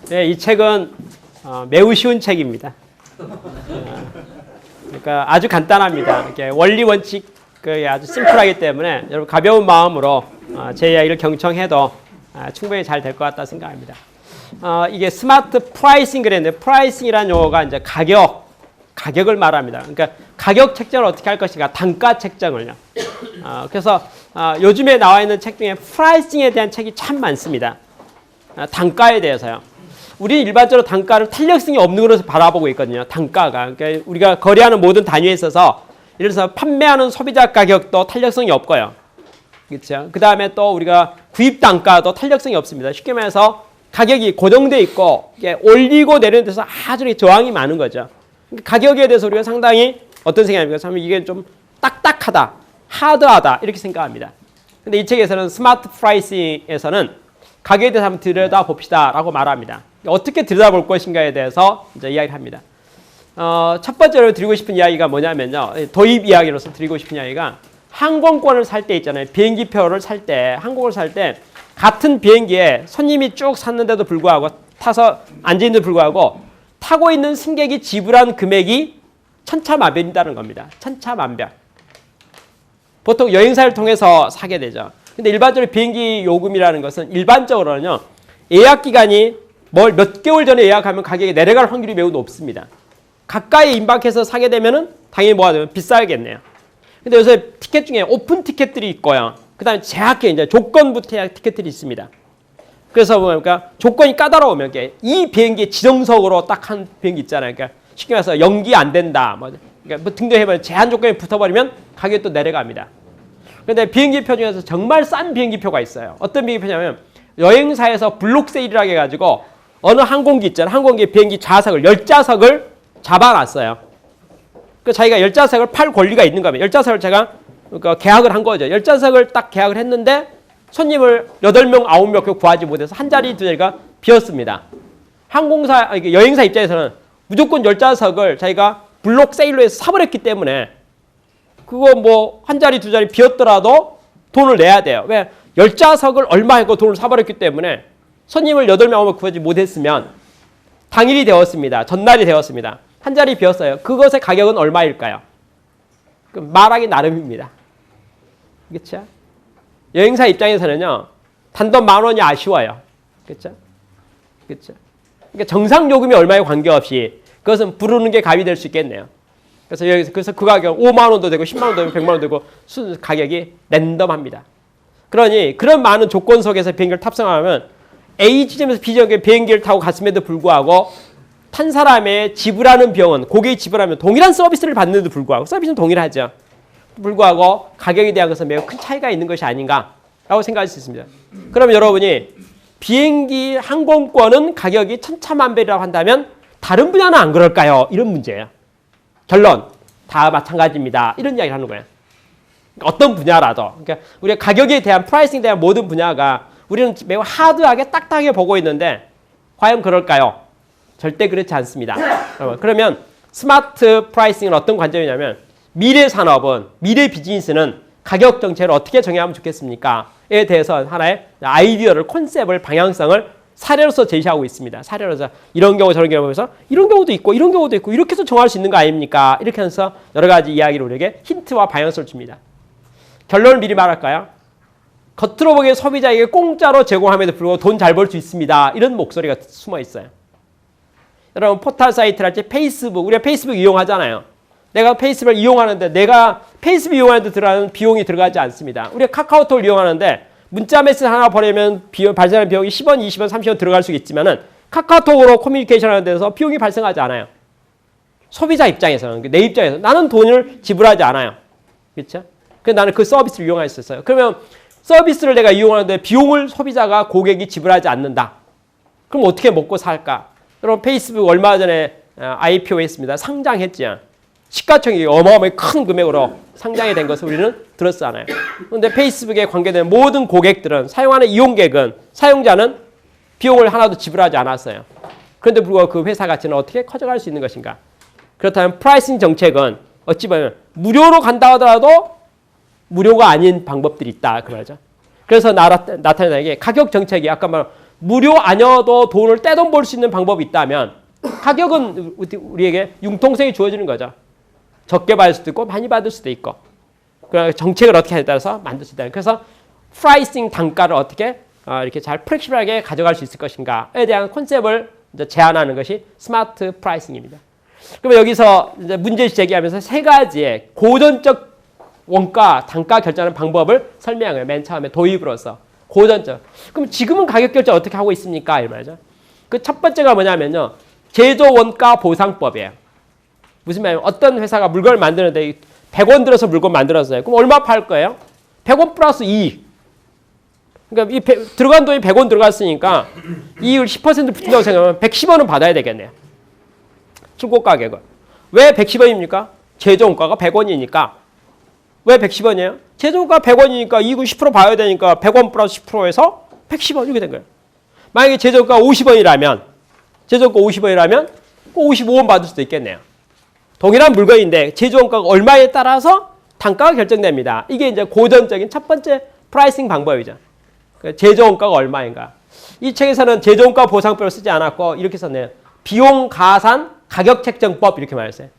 네, 이 책은 매우 쉬운 책입니다. 그러니까 아주 간단합니다. 이렇게 원리 원칙 아주 심플하기 때문에 여러분 가벼운 마음으로 제 이야기를 경청해도 충분히 잘 될 것 같다 생각합니다. 이게 스마트 프라이싱 그랬는데 프라이싱이라는 용어가 이제 가격을 말합니다. 그러니까 가격 책정을 어떻게 할 것인가, 단가 책정을요. 그래서 요즘에 나와 있는 책 중에 프라이싱에 대한 책이 참 많습니다. 단가에 대해서요. 우리는 일반적으로 단가를 탄력성이 없는 것으로 바라보고 있거든요. 단가가. 그러니까 우리가 거래하는 모든 단위에 있어서 예를 들어서 판매하는 소비자 가격도 탄력성이 없고요. 그렇죠? 그 다음에 또 우리가 구입 단가도 탄력성이 없습니다. 쉽게 말해서 가격이 고정돼 있고 올리고 내리는 데서 아주 저항이 많은 거죠. 가격에 대해서 우리가 상당히 어떤 생각입니까? 참 이게 좀 딱딱하다, 하드하다 이렇게 생각합니다. 근데 이 책에서는 스마트 프라이싱에서는 가격에 대해서 한번 들여다봅시다 라고 말합니다. 어떻게 들여다볼 것인가에 대해서 이제 이야기를 합니다. 첫 번째로 드리고 싶은 이야기가 뭐냐면요. 도입 이야기로서 드리고 싶은 이야기가 항공권을 살 때 있잖아요. 비행기표를 살 때, 항공을 살 때 같은 비행기에 손님이 쭉 샀는데도 불구하고 타서 앉아있는데도 불구하고 타고 있는 승객이 지불한 금액이 천차만별이라는 겁니다. 천차만별. 보통 여행사를 통해서 사게 되죠. 근데 일반적으로 비행기 요금이라는 것은 일반적으로는요. 예약 기간이 몇 개월 전에 예약하면 가격이 내려갈 확률이 매우 높습니다. 가까이 임박해서 사게 되면은 당연히 뭐가 되면 비싸겠네요. 근데 요새 티켓 중에 오픈 티켓들이 있고요. 그 다음에 제약계 이제 조건부 티켓들이 있습니다. 그래서 그러니까 조건이 까다로우면 이 비행기 지정석으로 딱 한 비행기 있잖아요. 그러니까 쉽게 말해서 연기 안 된다. 그러니까 등등 해보면 제한 조건이 붙어버리면 가격이 또 내려갑니다. 근데 비행기표 중에서 정말 싼 비행기표가 있어요. 어떤 비행기표냐면 여행사에서 블록 세일이라고 해가지고 어느 항공기 있잖아요. 항공기 비행기 좌석을 10좌석을 잡아놨어요. 그 자기가 10좌석을 팔 권리가 있는 겁니다. 10좌석을 제가 그러니까 계약을 한 거죠. 10좌석을 딱 계약을 했는데 손님을 8명, 9명 구하지 못해서 한 자리, 두 자리가 비었습니다. 여행사 입장에서는 무조건 10좌석을 자기가 블록 세일로 해서 사버렸기 때문에 그거 뭐 한 자리, 두 자리 비었더라도 돈을 내야 돼요. 왜? 10좌석을 얼마 하고 돈을 사버렸기 때문에 손님을 8명, 9명 구하지 못했으면 당일이 되었습니다. 전날이 되었습니다. 한 자리 비었어요. 그것의 가격은 얼마일까요? 말하기 나름입니다. 그렇죠? 여행사 입장에서는요. 단돈 10,000원이 아쉬워요. 그렇죠? 그렇죠? 그러니까 정상 요금이 얼마에 관계없이 그것은 부르는 게 값이 될 수 있겠네요. 그래서 그 가격 5만 원도 되고 10만 원도 되고 100만 원도 되고 가격이 랜덤합니다. 그러니 그런 많은 조건 속에서 비행기를 탑승하면 A 지점에서 B 지점에 비행기를 타고 갔음에도 불구하고 탄 사람의 지불하는 비용은 고객이 지불하면 동일한 서비스를 받는데도 불구하고 서비스는 동일하죠. 불구하고 가격에 대한 것은 매우 큰 차이가 있는 것이 아닌가라고 생각할 수 있습니다. 그러면 여러분이 비행기 항공권은 가격이 천차만별이라고 한다면 다른 분야는 안 그럴까요? 이런 문제예요. 결론, 다 마찬가지입니다. 이런 이야기를 하는 거예요. 어떤 분야라도. 그러니까 우리가 가격에 대한 프라이싱에 대한 모든 분야가 우리는 매우 하드하게 딱딱하게 보고 있는데 과연 그럴까요? 절대 그렇지 않습니다. 그러면 스마트 프라이싱은 어떤 관점이냐면 미래 산업은, 미래 비즈니스는 가격 정책을 어떻게 정해하면 좋겠습니까? 에 대해서 하나의 아이디어를, 컨셉을, 방향성을 사례로서 제시하고 있습니다. 사례로서 이런 경우 저런 경우 보면서 이런 경우도 있고 이런 경우도 있고 이렇게 해서 정할 수 있는 거 아닙니까? 이렇게 해서 여러 가지 이야기를 우리에게 힌트와 방향성을 줍니다. 결론을 미리 말할까요? 겉으로 보기에 소비자에게 공짜로 제공함에도 불구하고 돈 잘 벌 수 있습니다. 이런 목소리가 숨어 있어요. 여러분 포털 사이트랄지 페이스북, 우리가 페이스북 이용하잖아요. 내가 페이스북을 이용하는데 내가 페이스북 이용하는데 들어가는 비용이 들어가지 않습니다. 우리가 카카오톡을 이용하는데 문자 메시지 하나 보내면 발생하는 비용이 10원, 20원, 30원 들어갈 수 있지만은 카카오톡으로 커뮤니케이션 하는 데서 비용이 발생하지 않아요. 소비자 입장에서는, 내 입장에서 나는 돈을 지불하지 않아요. 그렇죠? 그래서 나는 그 서비스를 이용할 수 있어요. 그러면 서비스를 내가 이용하는데 비용을 소비자가, 고객이 지불하지 않는다. 그럼 어떻게 먹고 살까? 여러분 페이스북 얼마 전에 IPO 했습니다. 상장했죠. 시가총액이 어마어마하게 큰 금액으로 상장이 된 것을 우리는 들었잖아요. 그런데 페이스북에 관계된 모든 고객들은, 사용하는 이용객은, 사용자는 비용을 하나도 지불하지 않았어요. 그런데 불구하고 그 회사 가치는 어떻게 커져갈 수 있는 것인가? 그렇다면 프라이싱 정책은 어찌 보면 무료로 간다 하더라도 무료가 아닌 방법들이 있다. 그 말이죠. 그래서 나타나는 게 가격 정책이 아까 말 무료 아니어도 돈을 떼돈 벌 수 있는 방법이 있다면 가격은 우리에게 융통성이 주어지는 거죠. 적게 받을 수도 있고 많이 받을 수도 있고. 그 정책을 어떻게 하냐에 따라서 만들 수 있다. 그래서 프라이싱 단가를 어떻게 이렇게 잘 플렉시블하게 가져갈 수 있을 것인가에 대한 컨셉을 이제 제안하는 것이 스마트 프라이싱입니다. 그러면 여기서 이제 문제 제기하면서 세 가지의 고전적 원가, 단가 결정하는 방법을 설명한 거예요. 맨 처음에 도입으로서 고전적. 그럼 지금은 가격 결정 어떻게 하고 있습니까? 이 말이죠. 그 첫 번째가 뭐냐면요, 제조 원가 보상법이에요. 무슨 말이냐면 어떤 회사가 물건을 만드는데 100원 들어서 물건 만들었어요. 그럼 얼마 팔 거예요? 100원 플러스 2. 그러니까 들어간 돈이 100원 들어갔으니까 이익을 10% 붙인다고 생각하면 110원은 받아야 되겠네요. 출고 가격은. 왜 110원입니까? 제조 원가가 100원이니까. 왜 110원이에요? 제조 원가 100원이니까 이익은 10% 봐야 되니까 100원 플러스 10%에서 110원 이렇게 된 거예요. 만약에 제조 원가 50원이라면 55원 받을 수도 있겠네요. 동일한 물건인데 제조 원가가 얼마에 따라서 단가가 결정됩니다. 이게 이제 고전적인 첫 번째 프라이싱 방법이죠. 제조 원가가 얼마인가. 이 책에서는 제조 원가 보상법을 쓰지 않았고 이렇게 썼네요. 비용 가산 가격 책정법 이렇게 말했어요.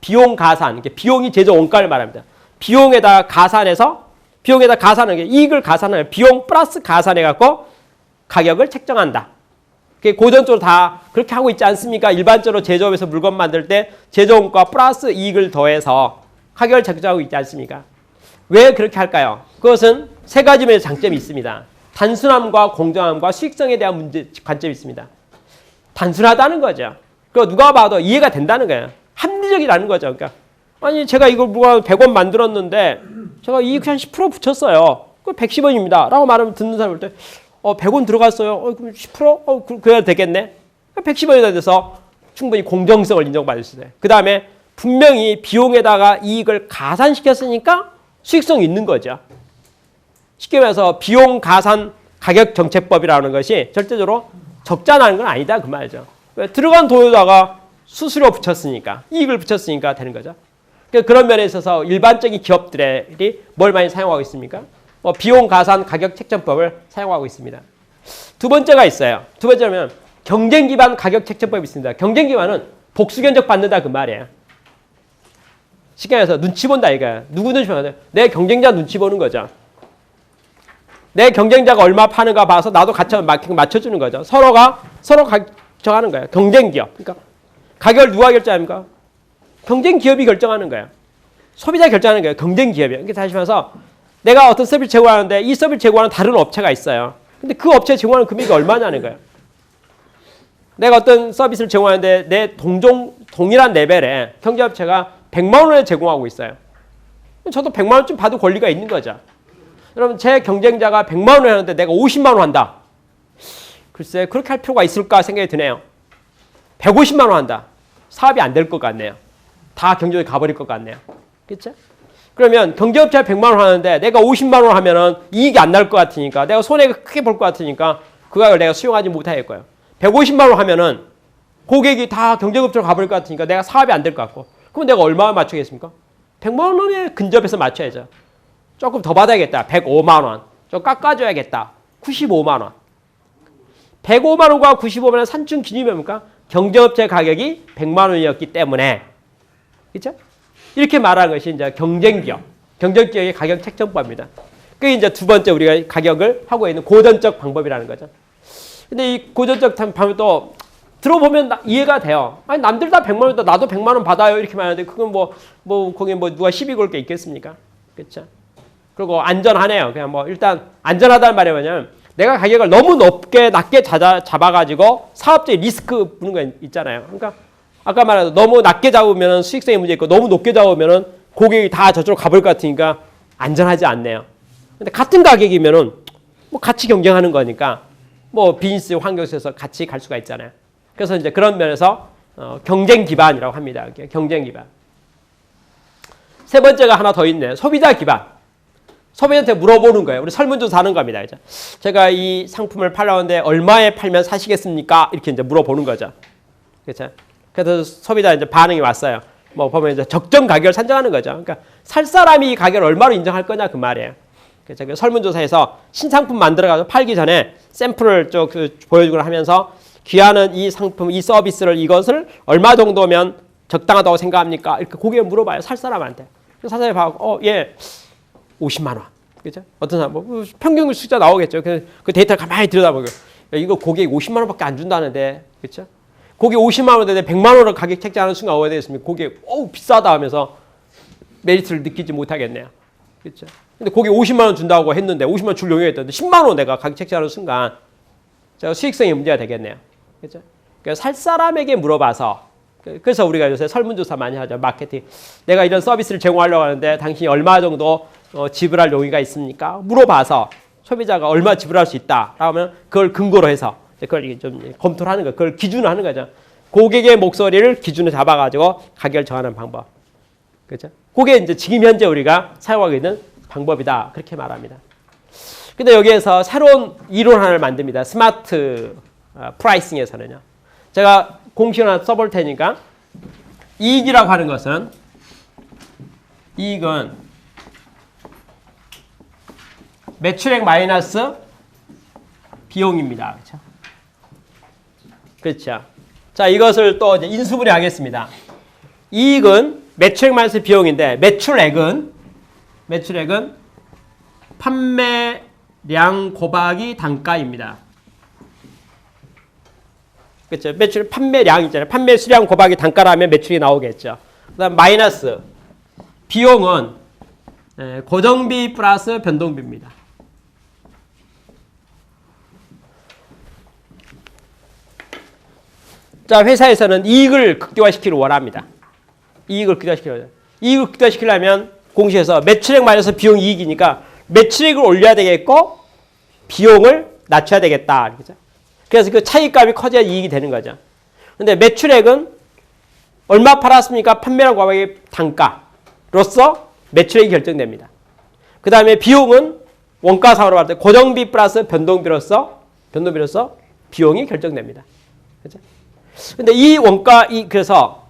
비용 가산, 이게 비용이 제조 원가를 말합니다. 비용에다 가산하는 게 이익을 가산하는 비용 플러스 가산해 갖고 가격을 책정한다. 그게 고전적으로 다 그렇게 하고 있지 않습니까? 일반적으로 제조업에서 물건 만들 때 제조원가 플러스 이익을 더해서 가격을 책정하고 있지 않습니까? 왜 그렇게 할까요? 그것은 세 가지 면의 장점이 있습니다. 단순함과 공정함과 수익성에 대한 관점이 있습니다. 단순하다는 거죠. 그거 누가 봐도 이해가 된다는 거예요. 합리적이라는 거죠. 그러니까 아니 제가 이걸 100원 만들었는데 제가 이익 한 10% 붙였어요. 그 110원입니다. 라고 말하면 듣는 사람 볼 때 100원 들어갔어요. 그럼 10%? 그래야 되겠네. 110원이 돼서 충분히 공정성을 인정받을 수 있어요. 그 다음에 분명히 비용에다가 이익을 가산시켰으니까 수익성이 있는 거죠. 쉽게 말해서 비용 가산 가격 정책법이라는 것이 절대적으로 적자나는 건 아니다 그 말이죠. 들어간 돈에다가 수수료 붙였으니까 이익을 붙였으니까 되는 거죠. 그런 면에 있어서 일반적인 기업들이 뭘 많이 사용하고 있습니까? 비용 가산 가격 책정법을 사용하고 있습니다. 두 번째가 있어요. 두 번째는 경쟁 기반 가격 책정법이 있습니다. 경쟁 기반은 복수 견적 받는다 그 말이에요. 쉽게 말해서 눈치 본다 이거야. 누구 눈치 보냐? 내 경쟁자 눈치 보는 거죠. 내 경쟁자가 얼마 파는가 봐서 나도 같이 맞춰주는 거죠. 서로 정하는 거예요. 경쟁 기업. 그러니까 가격을 누가 결정합니까? 경쟁 기업이 결정하는 거예요. 소비자 결정하는 거예요. 경쟁 기업이에요. 그러니까 다시 말해서 내가 어떤 서비스 제공하는데 이 서비스 제공하는 다른 업체가 있어요. 근데 그 업체 제공하는 금액이 얼마냐는 거예요. 내가 어떤 서비스를 제공하는데 내 동일한 레벨에 경제업체가 100만 원에 제공하고 있어요. 저도 100만 원쯤 받을 권리가 있는 거죠. 여러분 제 경쟁자가 100만 원을 하는데 내가 50만 원 한다. 글쎄 그렇게 할 필요가 있을까 생각이 드네요. 150만 원 한다. 사업이 안 될 것 같네요. 다 경쟁이 가버릴 것 같네요. 그렇죠? 그러면 경제업체가 100만 원 하는데 내가 50만 원 하면은 이익이 안 날 것 같으니까 내가 손해가 크게 볼 것 같으니까 그 가격을 내가 수용하지 못할 거예요. 150만 원 하면은 고객이 다 경쟁업체로 가버릴 것 같으니까 내가 사업이 안 될 것 같고 그럼 내가 얼마 맞추겠습니까? 100만 원에 근접해서 맞춰야죠. 조금 더 받아야겠다. 105만 원. 좀 깎아줘야겠다. 95만 원. 105만 원과 95만 원 산중 기준이 뭡니까? 경쟁업체 가격이 100만 원이었기 때문에 그렇죠? 이렇게 말하는 것이 이제 경쟁기업의 가격 책정법입니다. 그게 이제 두 번째 우리가 가격을 하고 있는 고전적 방법이라는 거죠. 근데 이 고전적 방법도 들어보면 이해가 돼요. 아니 남들 다 100만 원이다 나도 100만 원 받아요 이렇게 말하는데 그건 거기 누가 시비 걸 게 있겠습니까? 그렇죠? 그리고 안전하네요. 그냥 일단 안전하다는 말이 뭐냐면 내가 가격을 너무 낮게 잡아가지고 사업적인 리스크 부는 거 있잖아요. 그러니까 아까 말한 너무 낮게 잡으면 수익성에 문제 있고 너무 높게 잡으면 고객이 다 저쪽으로 가볼 것 같으니까 안전하지 않네요. 근데 같은 가격이면은 같이 경쟁하는 거니까 비즈니스 환경에서 같이 갈 수가 있잖아요. 그래서 이제 그런 면에서 경쟁 기반이라고 합니다. 경쟁 기반. 세 번째가 하나 더 있네. 소비자 기반. 소비자한테 물어보는 거예요. 우리 설문조사 하는 겁니다. 그죠? 제가 이 상품을 팔려는데 얼마에 팔면 사시겠습니까? 이렇게 이제 물어보는 거죠. 그렇죠? 그래서 소비자 이제 반응이 왔어요. 보면 이제 적정 가격을 산정하는 거죠. 그러니까 살 사람이 이 가격을 얼마로 인정할 거냐 그 말이에요. 그래서 그 설문조사에서 신상품 만들어가지고 팔기 전에 샘플을 좀 보여주거나 하면서 귀하는 이 상품, 이 서비스를 이것을 얼마 정도면 적당하다고 생각합니까? 이렇게 고객을 물어봐요. 살 사람한테. 살 사람이 봐고 예, 50만 원. 그죠? 어떤 사람 뭐 평균 숫자 나오겠죠. 그 데이터를 가만히 들여다보고 이거 고객 50만 원밖에 안 준다는데, 그렇죠? 고객 50만 원인데 100만 원을 가격 책정하는 순간 어디에 되겠습니까? 고객 비싸다 하면서 메리트를 느끼지 못하겠네요. 그렇죠? 근데 고객 50만 원 준다고 했는데 50만 원 줄 용의가 있던데 10만 원 내가 가격 책정하는 순간 제가 수익성이 문제가 되겠네요. 그렇죠? 그러니까 살 사람에게 물어봐서, 그래서 우리가 요새 설문조사 많이 하죠. 마케팅. 내가 이런 서비스를 제공하려고 하는데 당신이 얼마 정도 지불할 용의가 있습니까? 물어봐서 소비자가 얼마 지불할 수 있다 하면 그걸 근거로 해서 그걸 좀 검토를 하는 거예요. 그걸 기준으로 하는 거죠. 고객의 목소리를 기준으로 잡아가지고 가격을 정하는 방법. 그렇죠? 그게 이제 지금 현재 우리가 사용하고 있는 방법이다. 그렇게 말합니다. 근데 여기에서 새로운 이론 하나를 만듭니다. 스마트 프라이싱에서는요. 제가 공식을 하나 써볼 테니까, 이익이라고 하는 것은, 이익은 매출액 마이너스 비용입니다. 그렇죠? 그렇죠. 자, 이것을 또 이제 인수분해 하겠습니다. 이익은 매출액 마이너스 비용인데, 매출액은 판매량 곱하기 단가입니다. 그렇죠? 매출 판매량 있잖아요. 판매 수량 곱하기 단가라면 매출이 나오겠죠. 그다음 마이너스 비용은 고정비 플러스 변동비입니다. 자, 회사에서는 이익을 극대화시키기를 원합니다. 이익을 극대화시키려면 공시에서 매출액 마이너스 비용 이익이니까 매출액을 올려야 되겠고 비용을 낮춰야 되겠다. 그렇죠? 그래서 그 차이값이 커져야 이익이 되는 거죠. 근데 매출액은 얼마 팔았습니까? 판매량 곱하기 단가로서 매출액이 결정됩니다. 그 다음에 비용은 원가상으로 봤을 때 고정비 플러스 변동비로서 비용이 결정됩니다. 그렇죠? 근데 그래서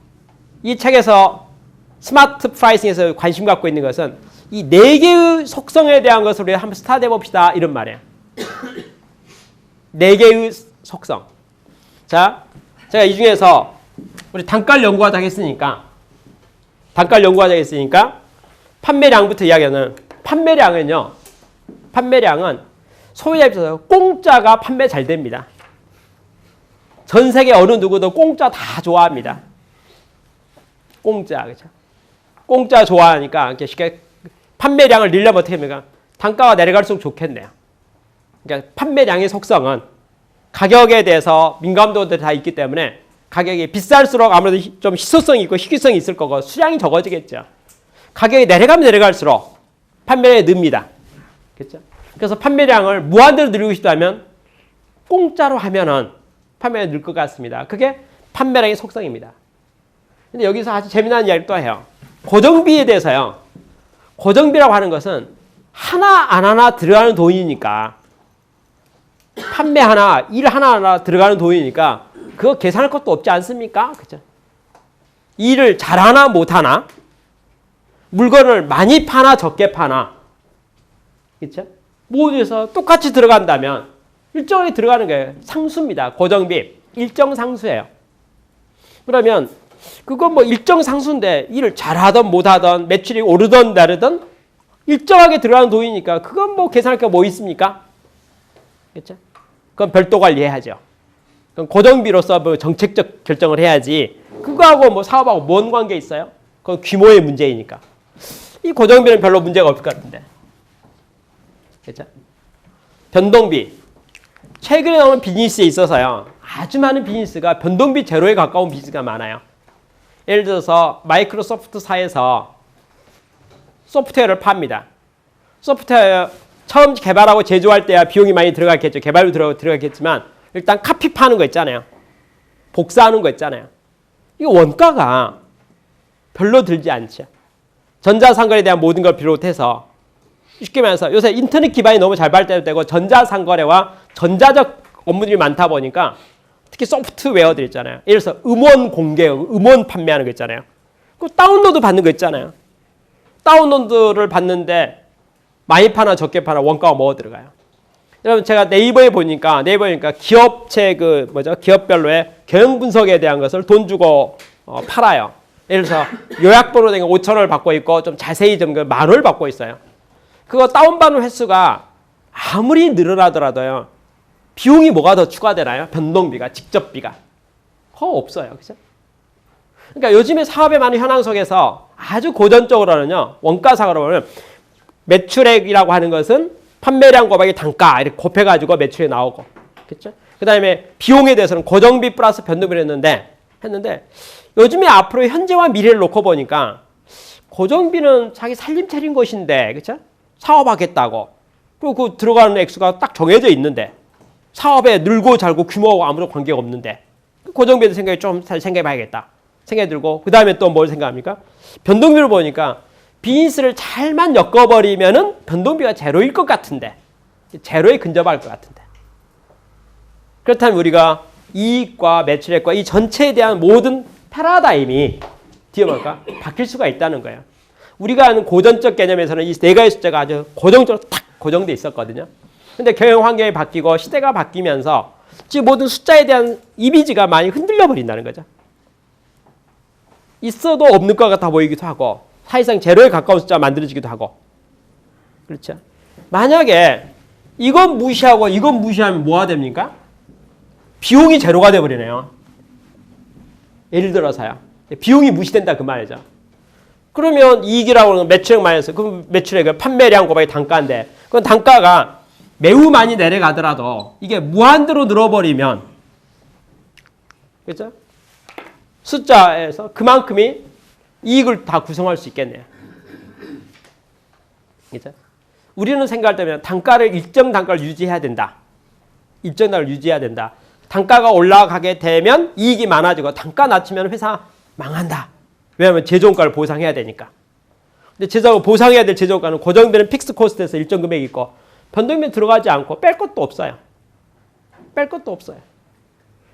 이 책에서 스마트 프라이싱에서 관심 갖고 있는 것은 이 네 개의 속성에 대한 것을 우리가 한번 스타디해 봅시다. 이런 말이에요. 네 개의 속성. 자, 제가 이 중에서 우리 단가를 연구하자 했으니까 판매량부터 이야기하는, 판매량은 소비자에 있어서 공짜가 판매 잘 됩니다. 전 세계 어느 누구도 공짜 다 좋아합니다. 공짜, 그렇죠? 공짜 좋아하니까 이렇게 쉽게 판매량을 늘려면 어떻게 합니까? 단가가 내려갈수록 좋겠네요. 그러니까 판매량의 속성은 가격에 대해서 민감도들이 다 있기 때문에 가격이 비쌀수록 아무래도 좀 희소성이 있고 희귀성이 있을 거고 수량이 적어지겠죠. 가격이 내려가면 내려갈수록 판매량이 늡니다. 그렇죠? 그래서 판매량을 무한대로 늘리고 싶다면 공짜로 하면은 판매량이 늘 것 같습니다. 그게 판매량의 속성입니다. 근데 여기서 아주 재미난 이야기를 또 해요. 고정비에 대해서요. 고정비라고 하는 것은 하나 안 하나 들어가는 돈이니까, 판매 하나, 일 하나 들어가는 돈이니까 그거 계산할 것도 없지 않습니까? 그죠? 일을 잘하나 못하나, 물건을 많이 파나 적게 파나, 그렇죠? 모두에서 똑같이 들어간다면 일정하게 들어가는 거예요. 상수입니다. 고정비 일정 상수예요. 그러면 그건 뭐 일정 상수인데 일을 잘하든 못하든 매출이 오르든 내리든 일정하게 들어가는 돈이니까 그건 뭐 계산할 게 뭐 있습니까? 그렇죠? 그건 별도 관리해야죠. 그건 고정비로서 뭐 정책적 결정을 해야지. 그거하고 뭐 사업하고 뭔 관계 있어요? 그건 규모의 문제이니까. 이 고정비는 별로 문제가 없을 것 같은데. 그렇죠? 변동비. 최근에 나온 비즈니스에 있어서요. 아주 많은 비즈니스가 변동비 제로에 가까운 비즈니스가 많아요. 예를 들어서 마이크로소프트사에서 소프트웨어를 팝니다. 소프트웨어 처음 개발하고 제조할 때야 비용이 많이 들어갔겠죠. 개발도 들어갔겠지만 일단 카피 파는 거 있잖아요. 복사하는 거 있잖아요. 이거 원가가 별로 들지 않죠. 전자상거래에 대한 모든 걸 비롯해서 쉽게 말해서 요새 인터넷 기반이 너무 잘 발달되고 전자상거래와 전자적 업무들이 많다 보니까 특히 소프트웨어들 있잖아요. 예를 들어서 음원 공개, 음원 판매하는 거 있잖아요. 그 다운로드 받는 거 있잖아요. 다운로드를 받는데 많이 파나 적게 파나 원가가 뭐가 들어가요? 여러분 제가 네이버에 보니까 기업체 기업별로의 경영 분석에 대한 것을 돈 주고 팔아요. 예를 들어서 요약본으로 된 거 5,000원을 받고 있고 좀 자세히 좀 10,000원을 받고 있어요. 그거 다운받는 횟수가 아무리 늘어나더라도요. 비용이 뭐가 더 추가되나요? 변동비가, 직접비가. 없어요. 그죠? 그러니까 요즘에 사업에 많은 현황 속에서 아주 고전적으로는요. 원가상으로 보면 매출액이라고 하는 것은 판매량 곱하기 단가 이렇게 곱해가지고 매출이 나오고. 그렇죠? 그 다음에 비용에 대해서는 고정비 플러스 변동비를 했는데 요즘에 앞으로 현재와 미래를 놓고 보니까 고정비는 자기 살림 차린 것인데 그렇죠? 사업하겠다고. 그리고 그 들어가는 액수가 딱 정해져 있는데 사업에 늘고 잘고 규모하고 아무런 관계가 없는데 고정비에 대한 생각이 좀 생각해 봐야겠다. 생각이 들고 그 다음에 또 뭘 생각합니까? 변동비를 보니까 비즈니스를 잘만 엮어버리면은 변동비가 제로일 것 같은데 제로에 근접할 것 같은데 그렇다면 우리가 이익과 매출액과 이 전체에 대한 모든 패러다임이 뒤에 뭘까? 바뀔 수가 있다는 거예요. 우리가 아는 고전적 개념에서는 이 네 가지 숫자가 아주 고정적으로 딱 고정돼 있었거든요. 근데 경영 환경이 바뀌고 시대가 바뀌면서 지금 모든 숫자에 대한 이미지가 많이 흔들려 버린다는 거죠. 있어도 없는 것 같아 보이기도 하고 사실상 제로에 가까운 숫자가 만들어지기도 하고 그렇죠. 만약에 이건 무시하고 이건 무시하면 뭐가 됩니까? 비용이 제로가 돼버리네요. 예를 들어서요. 비용이 무시된다 그 말이죠. 그러면 이익이라고 하는 건 매출액 마이너스 그럼 매출액은 판매량 곱하기 단가인데 그건 단가가 매우 많이 내려가더라도 이게 무한대로 늘어버리면 그렇죠? 숫자에서 그만큼이 이익을 다 구성할 수 있겠네요. 그렇죠? 우리는 생각할 때면 단가를 일정 단가를 유지해야 된다. 일정 단가를 유지해야 된다. 단가가 올라가게 되면 이익이 많아지고 단가 낮추면 회사 망한다. 왜냐하면 제조원가를 보상해야 되니까. 근데 보상해야 될 제조원가는 고정되는 픽스 코스트에서 일정 금액이 있고 변동비 들어가지 않고 뺄 것도 없어요. 뺄 것도 없어요.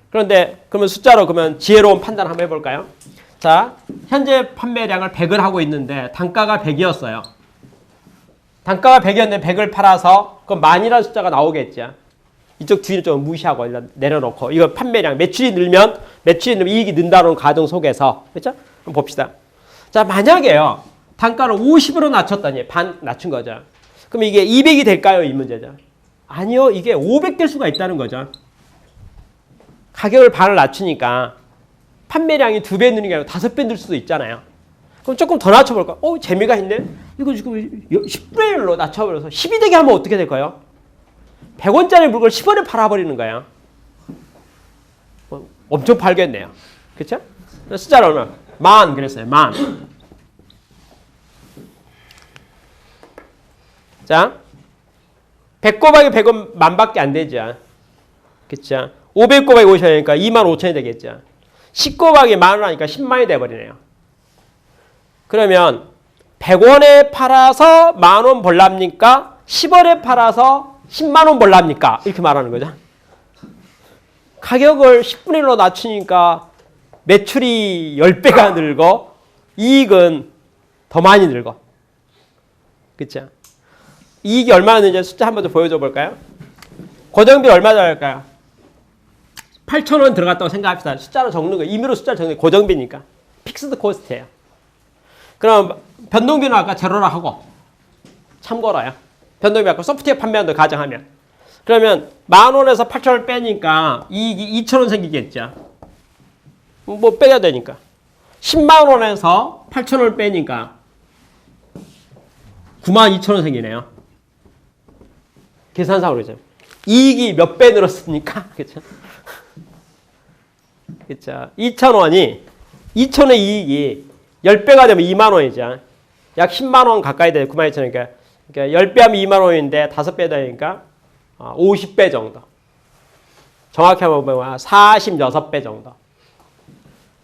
그런데 그러면 숫자로 그러면 지혜로운 판단 한번 해볼까요? 자, 현재 판매량을 100을 하고 있는데 단가가 100이었어요. 단가가 100이었는데 100을 팔아서 그럼 만이라는 숫자가 나오겠죠. 이쪽 뒤를 좀 무시하고 내려놓고 이거 판매량 매출이 늘면 이익이 는다는 가정 속에서 그렇죠? 그럼 봅시다. 자, 만약에요. 단가를 50으로 낮췄다니 반 낮춘 거죠. 그럼 이게 200이 될까요? 이 문제죠. 아니요. 이게 500 될 수가 있다는 거죠. 가격을 반을 낮추니까 판매량이 2배 느는 게 아니라 5배 늘 수도 있잖아요. 그럼 조금 더 낮춰볼까? 재미가 있네. 이거 지금 10분의 1로 낮춰버려서 10이 되게 하면 어떻게 될까요? 100원짜리 물건을 10원에 팔아버리는 거야. 엄청 팔겠네요. 그렇죠? 숫자로 얼마? 만 그랬어요. 만. 자, 100 곱하기 100은 만밖에 안 되죠. 그렇죠? 500 곱하기 50이니까 25,000이 되겠죠. 10 곱하기 만원 하니까 10만이 돼버리네요. 그러면 100원에 팔아서 만원 벌랍니까? 10원에 팔아서 10만원 벌랍니까? 이렇게 말하는 거죠. 가격을 10분의 1로 낮추니까 매출이 10배가 늘고 이익은 더 많이 늘고. 그렇죠? 이익이 얼마나 되는지 숫자 한번 더 보여줘 볼까요? 고정비 얼마 들어갈까요? 8,000원 들어갔다고 생각합시다. 숫자로 적는 거. 임의로 숫자로 적는 거 고정비니까. 픽스드 코스트예요. 그럼 변동비는 아까 제로라 하고 참고로요. 변동비 아까 소프트웨어 판매한다 가정하면. 그러면 10,000원에서 8,000원 빼니까 이익이 2,000원 생기겠죠. 뭐 빼야 되니까. 100,000원에서 8,000원을 빼니까 92,000원 생기네요. 계산상으로 그죠. 이익이 몇 배 늘었습니까? 그렇죠? 그렇죠. 2,000원의 이익이 10배가 되면 2만 원이죠. 약 10만 원 가까이 돼요. 92,000원이니까. 그러니까 10배 하면 2만 원인데 5배 되니까 50배 정도. 정확히 한번 보면 46배 정도.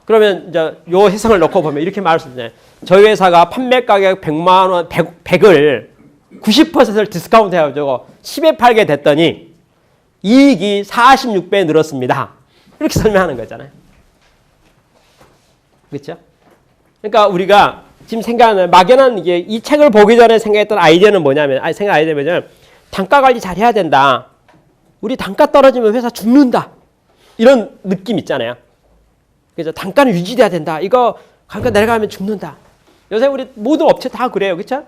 그러면 이제 요 해석을 넣고 보면 이렇게 말할 수 있잖아요. 저희 회사가 판매 가격 100만 원, 100을 90%를 디스카운트 해가지고 10에 팔게 됐더니 이익이 46배 늘었습니다. 이렇게 설명하는 거잖아요. 그렇죠? 그러니까 우리가 지금 생각하는 막연한 이게 이 책을 보기 전에 생각했던 아이디어는 뭐냐면 단가 관리 잘 해야 된다. 우리 단가 떨어지면 회사 죽는다. 이런 느낌 있잖아요. 그래서 단가는 유지돼야 된다. 이거 단가 내려가면 죽는다. 요새 우리 모든 업체 다 그래요. 그렇죠?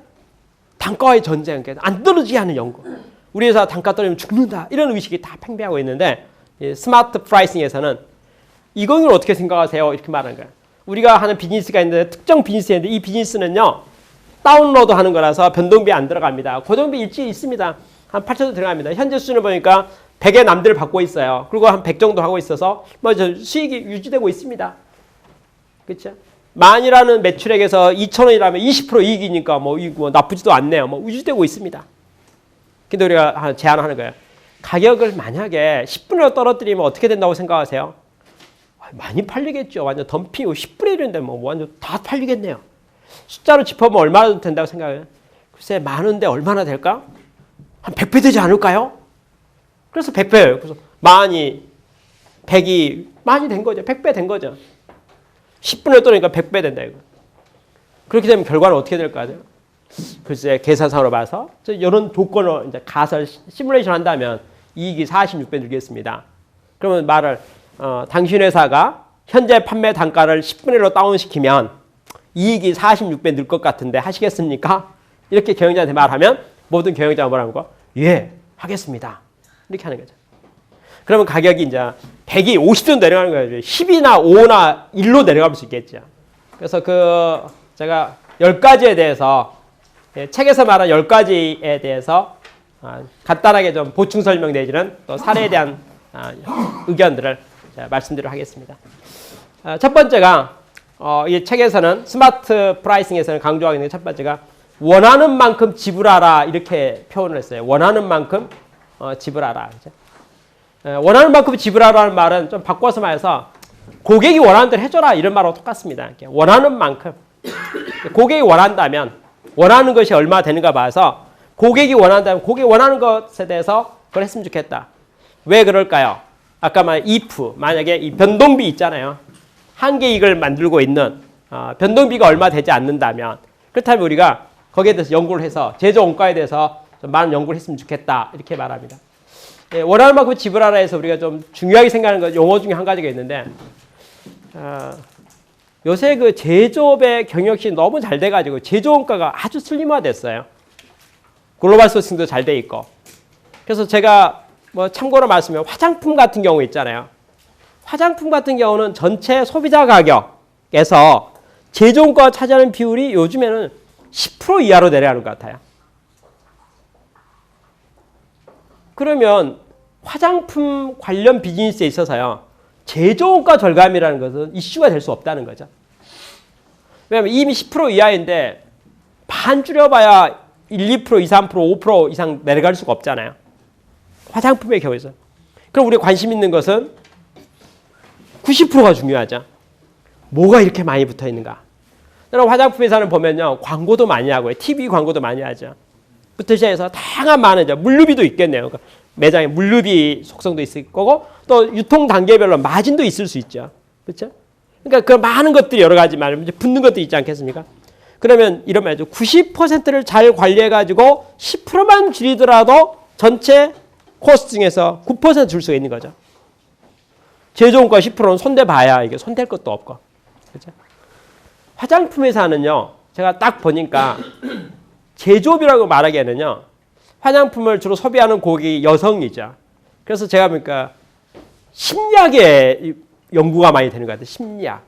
단가와의 전쟁. 안 떨어지게 하는 연구. 우리 회사 단가 떨어지면 죽는다. 이런 의식이 다 팽배하고 있는데 스마트 프라이싱에서는 이거는 어떻게 생각하세요? 이렇게 말하는 거예요. 우리가 하는 비즈니스가 있는데 특정 비즈니스인데 이 비즈니스는요. 다운로드 하는 거라서 변동비 안 들어갑니다. 고정비 일찍 있습니다. 한 8천도 들어갑니다. 현재 수준을 보니까 100의 남들을 받고 있어요. 그리고 한 100 정도 하고 있어서 뭐 수익이 유지되고 있습니다. 그렇죠? 만이라는 매출액에서 2,000원이라면 20% 이익이니까 뭐 나쁘지도 않네요. 뭐 유지되고 있습니다. 근데 우리가 제안하는 거예요. 가격을 만약에 10분으로 떨어뜨리면 어떻게 된다고 생각하세요? 많이 팔리겠죠. 완전 덤핑 10분의 1인데 뭐 완전 다 팔리겠네요. 숫자로 짚어보면 얼마나 된다고 생각해요? 글쎄 많은데 얼마나 될까? 한 100배 되지 않을까요? 그래서 100배예요. 그래서 만이 100이 많이 된 거죠. 100배 된 거죠. 10분을 떠니까 100배 된다 이거. 그렇게 되면 결과는 어떻게 될까요? 글쎄 계산상으로 봐서 이런 조건을 이제 가설 시뮬레이션 한다면 이익이 46배 늘겠습니다. 그러면 말을 당신 회사가 현재 판매 단가를 10분의 1로 다운시키면 이익이 46배 늘 것 같은데 하시겠습니까? 이렇게 경영자한테 말하면 모든 경영자가 뭐라는 거? 예, 하겠습니다. 이렇게 하는 거죠. 그러면 가격이 이제 100이 50도 내려가는 거예요. 10이나 5나 1로 내려갈 수 있겠죠. 그래서 제가 10가지에 대해서 책에서 말한 10가지에 대해서 간단하게 좀 보충 설명 내지는 또 사례에 대한 의견들을 말씀드리도록 하겠습니다. 첫 번째가 이 책에서는 스마트 프라이싱에서는 강조하고 있는 첫 번째가 원하는 만큼 지불하라 이렇게 표현을 했어요. 원하는 만큼 지불하라. 그렇죠? 원하는 만큼 지불하라는 말은 좀 바꿔서 말해서 고객이 원하는 대로 해줘라 이런 말하고 똑같습니다. 원하는 만큼 고객이 원한다면 원하는 것이 얼마 되는가 봐서 고객이 원한다면 고객이 원하는 것에 대해서 그걸 했으면 좋겠다. 왜 그럴까요? 아까 말한 if 만약에 이 변동비 있잖아요. 한계이익을 만들고 있는 변동비가 얼마 되지 않는다면 그렇다면 우리가 거기에 대해서 연구를 해서 제조 원가에 대해서 좀 많은 연구를 했으면 좋겠다 이렇게 말합니다. 예, 원하는 만큼 지불하라 해서 우리가 좀 중요하게 생각하는 것 용어 중에 한 가지가 있는데 요새 그 제조업의 경영실이 너무 잘 돼가지고 제조 원가가 아주 슬림화됐어요. 글로벌 소싱도 잘 돼 있고. 그래서 제가 뭐 참고로 말씀드리면 화장품 같은 경우 있잖아요. 화장품 같은 경우는 전체 소비자 가격에서 제조 원가가 차지하는 비율이 요즘에는 10% 이하로 내려가는 것 같아요. 그러면 화장품 관련 비즈니스에 있어서요. 제조원가 절감이라는 것은 이슈가 될 수 없다는 거죠. 왜냐하면 이미 10% 이하인데 반 줄여봐야 1, 2%, 2, 3%, 5% 이상 내려갈 수가 없잖아요. 화장품의 경우에서. 그럼 우리가 관심 있는 것은 90%가 중요하죠. 뭐가 이렇게 많이 붙어 있는가. 여러분 화장품 회사는 보면요. 광고도 많이 하고요. TV 광고도 많이 하죠. 부터 시작해서 다양한 많은 물류비도 있겠네요. 그러니까 매장에 물류비 속성도 있을 거고 또 유통 단계별로 마진도 있을 수 있죠. 그렇죠? 그러니까 그 많은 것들이 여러 가지 말하면 붙는 것도 있지 않겠습니까? 그러면 이런 말이죠. 90%를 잘 관리해 가지고 10%만 줄이더라도 전체 코스트 중에서 9% 줄 수가 있는 거죠. 제조원가 10%는 손대봐야 이게 손댈 것도 없고. 그렇죠? 화장품 회사는요. 제가 딱 보니까 제조업이라고 말하기에는요. 화장품을 주로 소비하는 고객이 여성이죠. 그래서 제가 보니까 심리학에 연구가 많이 되는 것 같아요. 심리학.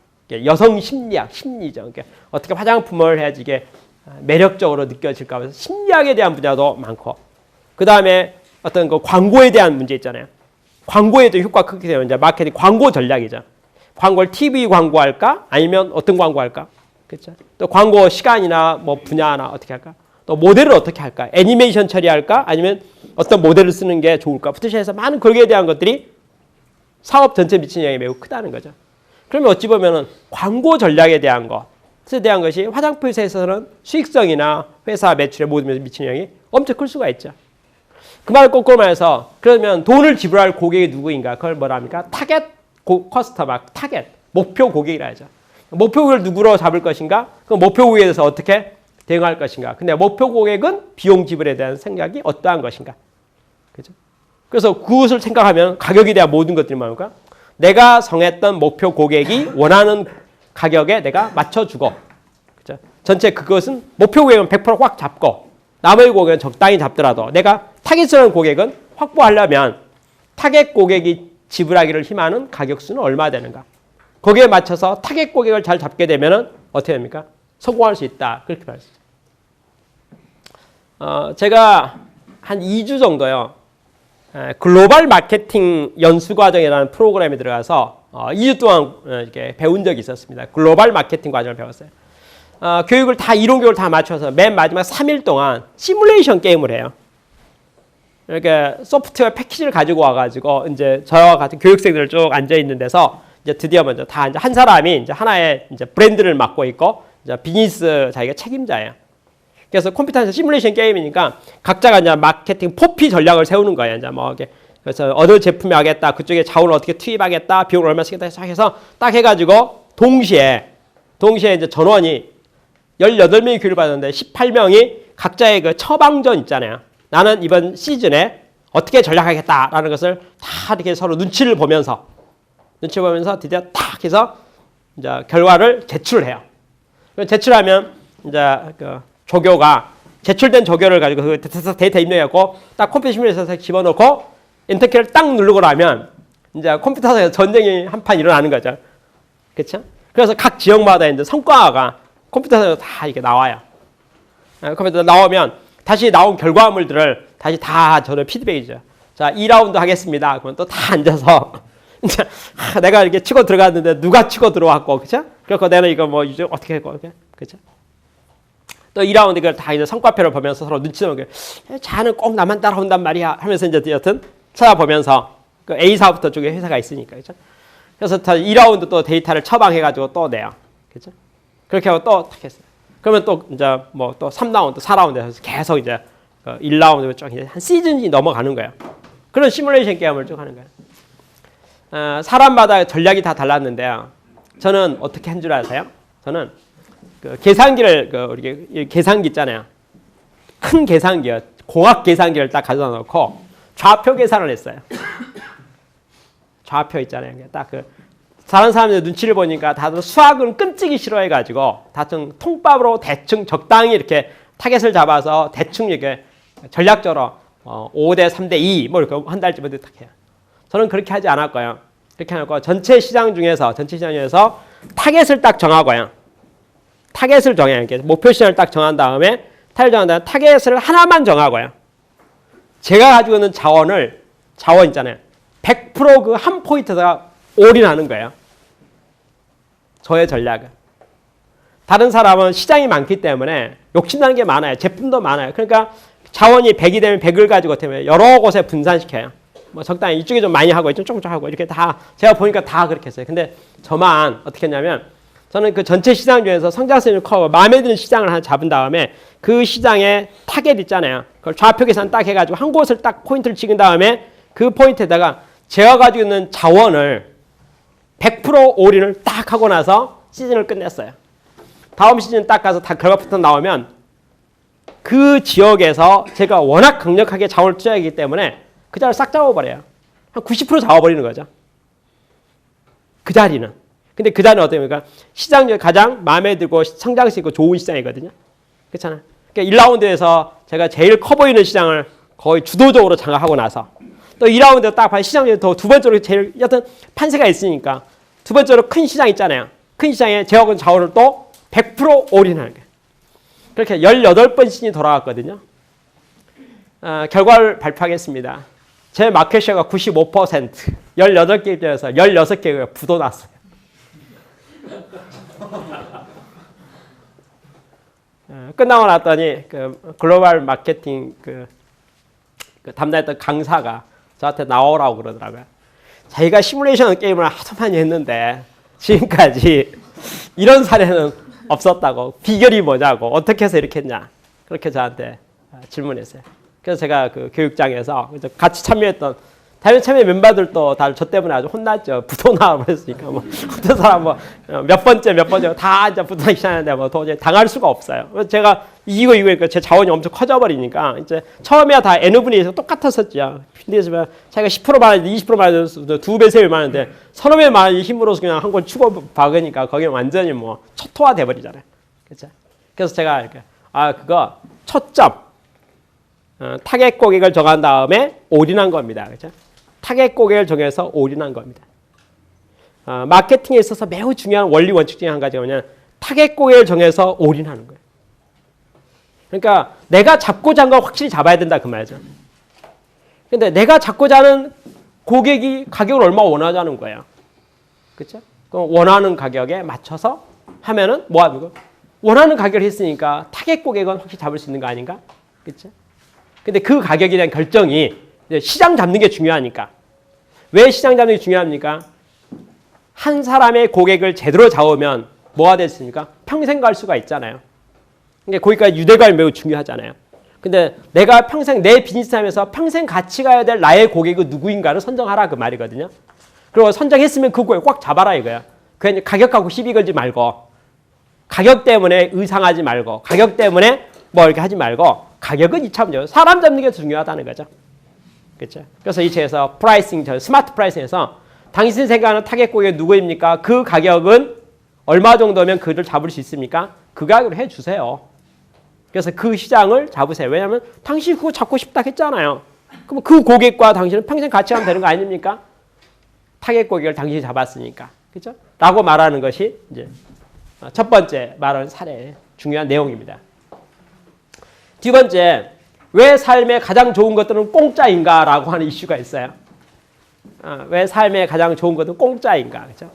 여성 심리학, 심리죠. 그러니까 어떻게 화장품을 해야지 이게 매력적으로 느껴질까 해서 심리학에 대한 분야도 많고 그 다음에 어떤 그 광고에 대한 문제 있잖아요. 광고에도 효과가 크게 되면 이제 마케팅 광고 전략이죠. 광고를 TV 광고할까? 아니면 어떤 광고할까? 그렇죠? 또 광고 시간이나 뭐 분야나 어떻게 할까? 또 모델을 어떻게 할까? 애니메이션 처리할까? 아니면 어떤 모델을 쓰는 게 좋을까? 부터 시작해서 많은 거기에 대한 것들이 사업 전체에 미치는 영향이 매우 크다는 거죠. 그러면 어찌 보면은 광고 전략에 대한 것에 대한 것이 화장품 회사에서는 수익성이나 회사 매출에 모든 면에서 미치는 영향이 엄청 클 수가 있죠. 그 말을 거꾸로 말해서 그러면 돈을 지불할 고객이 누구인가? 그걸 뭐라 합니까? 타겟 커스터머, 타겟, 목표 고객이라 하죠. 목표 고객을 누구로 잡을 것인가? 그 목표 고객에 대해서 어떻게 대응할 것인가? 근데 목표 고객은 비용 지불에 대한 생각이 어떠한 것인가? 그죠? 그래서 그것을 생각하면 가격에 대한 모든 것들이 뭡니까? 내가 정했던 목표 고객이 원하는 가격에 내가 맞춰주고, 그죠? 전체 그것은 목표 고객은 100%확 잡고, 나머지 고객은 적당히 잡더라도 내가 타겟이라는 고객은 확보하려면 타겟 고객이 지불하기를 희망하는 가격수는 얼마 되는가? 거기에 맞춰서 타겟 고객을 잘 잡게 되면 어떻게 됩니까? 성공할 수 있다. 그렇게 말했어요. 제가 한 2주 정도요. 글로벌 마케팅 연수과정이라는 프로그램에 들어가서 2주 동안 이렇게 배운 적이 있었습니다. 글로벌 마케팅 과정을 배웠어요. 교육을 다 이론 교육을 다 맞춰서 맨 마지막 3일 동안 시뮬레이션 게임을 해요. 이렇게 소프트웨어 패키지를 가지고 와가지고 이제 저와 같은 교육생들 쭉 앉아 있는 데서 이제 드디어 먼저 다 이제 한 사람이 이제 하나의 이제 브랜드를 맡고 있고 이제 비즈니스 자기가 책임자예요. 그래서 컴퓨터에서 시뮬레이션 게임이니까 각자가 이제 마케팅 포피 전략을 세우는 거예요. 이제 뭐 이렇게 그래서 어느 제품이 하겠다, 그쪽에 자원을 어떻게 투입하겠다, 비용을 얼마 쓰겠다 해서 딱 해가지고 동시에 이제 전원이 18명이 교육을 받았는데 18명이 각자의 그 처방전 있잖아요. 나는 이번 시즌에 어떻게 전략하겠다라는 것을 다 이렇게 서로 눈치를 보면서 드디어 딱 해서 이제 결과를 제출해요. 제출하면 이제 그 조교가 제출된 조교를 가지고 그 데이터 입력하고 딱 컴퓨터 시뮬레이션에 집어넣고 엔터키를 딱 누르고 나면 이제 컴퓨터에서 전쟁이 한판 일어나는 거죠. 그렇죠? 그래서 각 지역마다 이제 성과가 컴퓨터에서 다 이렇게 나와요. 컴퓨터 나오면 다시 나온 결과물들을 다시 다 저는 피드백이죠. 자, 2라운드 하겠습니다. 그러면 또 다 앉아서 이제 내가 이렇게 치고 들어갔는데 누가 치고 들어왔고, 그렇죠? 그래서 내가 이거 뭐 이제 어떻게 했고, 그렇죠? 또 2라운드 이걸 다 이제 성과표를 보면서 서로 눈치 보게, 자는 꼭 나만 따라온단 말이야 하면서 이제 여튼 찾아보면서 그 A 사업부터 쪽에 회사가 있으니까, 그렇죠? 그래서 2라운드 또 데이터를 처방해가지고 또 내요, 그렇죠? 그렇게 하고 또 딱 했어요. 그러면 또 이제 뭐 또 3라운드, 4라운드 해서 계속 이제 1라운드 쭉 한 시즌이 넘어가는 거예요. 그런 시뮬레이션 게임을 쭉 하는 거예요. 사람마다 전략이 다 달랐는데요. 저는 어떻게 한 줄 아세요? 저는 그 계산기를 우리 계산기 있잖아요. 큰 계산기요. 공학 계산기를 딱 가져다 놓고 좌표 계산을 했어요. 좌표 있잖아요. 딱 다른 사람들 눈치를 보니까 다들 수학은 끔찍이 싫어해가지고 다들 통밥으로 대충 적당히 이렇게 타겟을 잡아서 대충 이렇게 전략적으로 5대 3대 2 뭐 이렇게 한 달쯤에 딱 해요. 저는 그렇게 하지 않았고요. 그렇게 하고 전체 시장 중에서 타겟을 딱 정하고요. 타겟을 정해요. 이렇게 목표 시장을 딱 정한 다음에 타겟을 하나만 정하고요. 제가 가지고 있는 자원 있잖아요. 100% 그 한 포인트에다가 올인하는 거예요. 저의 전략은. 다른 사람은 시장이 많기 때문에 욕심나는 게 많아요. 제품도 많아요. 그러니까 자원이 100이 되면 100을 가지고 되면 여러 곳에 분산시켜요. 뭐 적당히 이쪽에 좀 많이 하고 이쪽 조금 하고 이렇게 다 제가 보니까 다 그렇게 했어요. 근데 저만 어떻게 했냐면 저는 그 전체 시장 중에서 성장성이 커고 마음에 드는 시장을 하나 잡은 다음에 그 시장에 타겟 있잖아요. 그걸 좌표 계산 딱 해가지고 한 곳을 딱 포인트를 찍은 다음에 그 포인트에다가 제가 가지고 있는 자원을 100% 올인을 딱 하고 나서 시즌을 끝냈어요. 다음 시즌 딱 가서 다 결과부터 나오면 그 지역에서 제가 워낙 강력하게 자원을 투자하기 때문에 그 자리를 싹 잡아버려요. 한 90% 잡아버리는 거죠. 그 자리는. 근데 그 자리는 어떻습니까? 시장 중에 가장 마음에 들고 성장성 있고 좋은 시장이거든요. 그렇잖아요. 그러니까 1라운드에서 제가 제일 커 보이는 시장을 거의 주도적으로 장악하고 나서 또 2라운드 딱 봐요. 시장 중에 더 두 번째로 제일 여튼 판세가 있으니까 두 번째로 큰 시장 있잖아요. 큰 시장에 제가 갖고 있는 자원을 또 100% 올인하는 거예요. 그렇게 18번 시즌이 돌아갔거든요. 결과를 발표하겠습니다. 제 마켓시어가 95%, 18개 입장에서 16개가 부도났어요. 끝나고 났더니 그 글로벌 마케팅 그 담당했던 강사가 저한테 나오라고 그러더라고요. 자기가 시뮬레이션 게임을 하도 많이 했는데 지금까지 이런 사례는 없었다고. 비결이 뭐냐고. 어떻게 해서 이렇게 했냐. 그렇게 저한테 질문했어요. 그래서 제가 그 교육장에서 같이 참여했던 다른 참여 멤버들도 다 저 때문에 아주 혼났죠. 부도나 그랬으니까 뭐 어떤 사람 뭐 몇 번째 다 이제 부도나기 시작하는데 뭐 도저히 당할 수가 없어요. 그래서 제가 이거니까 제 자원이 엄청 커져버리니까 이제 처음에야 다 N분의 1에서 똑같았었죠. 필드에서 자기가 10% 많은데 20% 많은데 2배, 3배 많은데 서너 배 많은 힘으로서 그냥 한 걸 추고 박으니까 거기는 완전히 뭐 초토화 돼버리잖아요. 그렇죠? 그래서 제가 이렇게 그거 초점 타겟 고객을 정한 다음에 올인한 겁니다. 그렇죠? 타겟 고객을 정해서 올인한 겁니다. 마케팅에 있어서 매우 중요한 원리 원칙 중에 한 가지가 뭐냐면 타겟 고객을 정해서 올인하는 거예요. 그러니까 내가 잡고자 하는 걸 확실히 잡아야 된다 그 말이죠. 근데 내가 잡고자 하는 고객이 가격을 얼마 원하자는 거예요. 그렇죠? 그럼 원하는 가격에 맞춰서 하면은 뭐 하는 거? 원하는 가격을 했으니까 타겟 고객은 확실히 잡을 수 있는 거 아닌가? 그렇죠? 근데 그 가격에 대한 결정이 시장 잡는 게 중요하니까. 왜 시장 잡는 게 중요합니까? 한 사람의 고객을 제대로 잡으면 뭐가 됐습니까? 평생 갈 수가 있잖아요. 그러니까 거기까지 유대감이 매우 중요하잖아요. 근데 내가 평생 내 비즈니스 하면서 평생 같이 가야 될 나의 고객은 누구인가를 선정하라 그 말이거든요. 그리고 선정했으면 그 고객 꽉 잡아라 이거야. 그냥 가격하고 시비 걸지 말고 가격 때문에 의상하지 말고 가격 때문에 뭐 이렇게 하지 말고 가격은 이참죠. 사람 잡는 게 중요하다는 거죠. 그렇죠? 그래서 이 책에서 프라이싱, 스마트 프라이싱에서 당신 생각하는 타겟 고객이 누구입니까? 그 가격은 얼마 정도면 그를 잡을 수 있습니까? 그 가격으로 해주세요. 그래서 그 시장을 잡으세요. 왜냐하면 당신이 그거 잡고 싶다 했잖아요. 그럼 그 고객과 당신은 평생 같이 하면 되는 거 아닙니까? 타겟 고객을 당신이 잡았으니까. 그렇죠? 라고 말하는 것이 이제 첫 번째 말하는 사례의 중요한 내용입니다. 두 번째, 왜 삶에 가장 좋은 것들은 공짜인가? 라고 하는 이슈가 있어요. 왜 삶에 가장 좋은 것은 공짜인가? 그렇죠?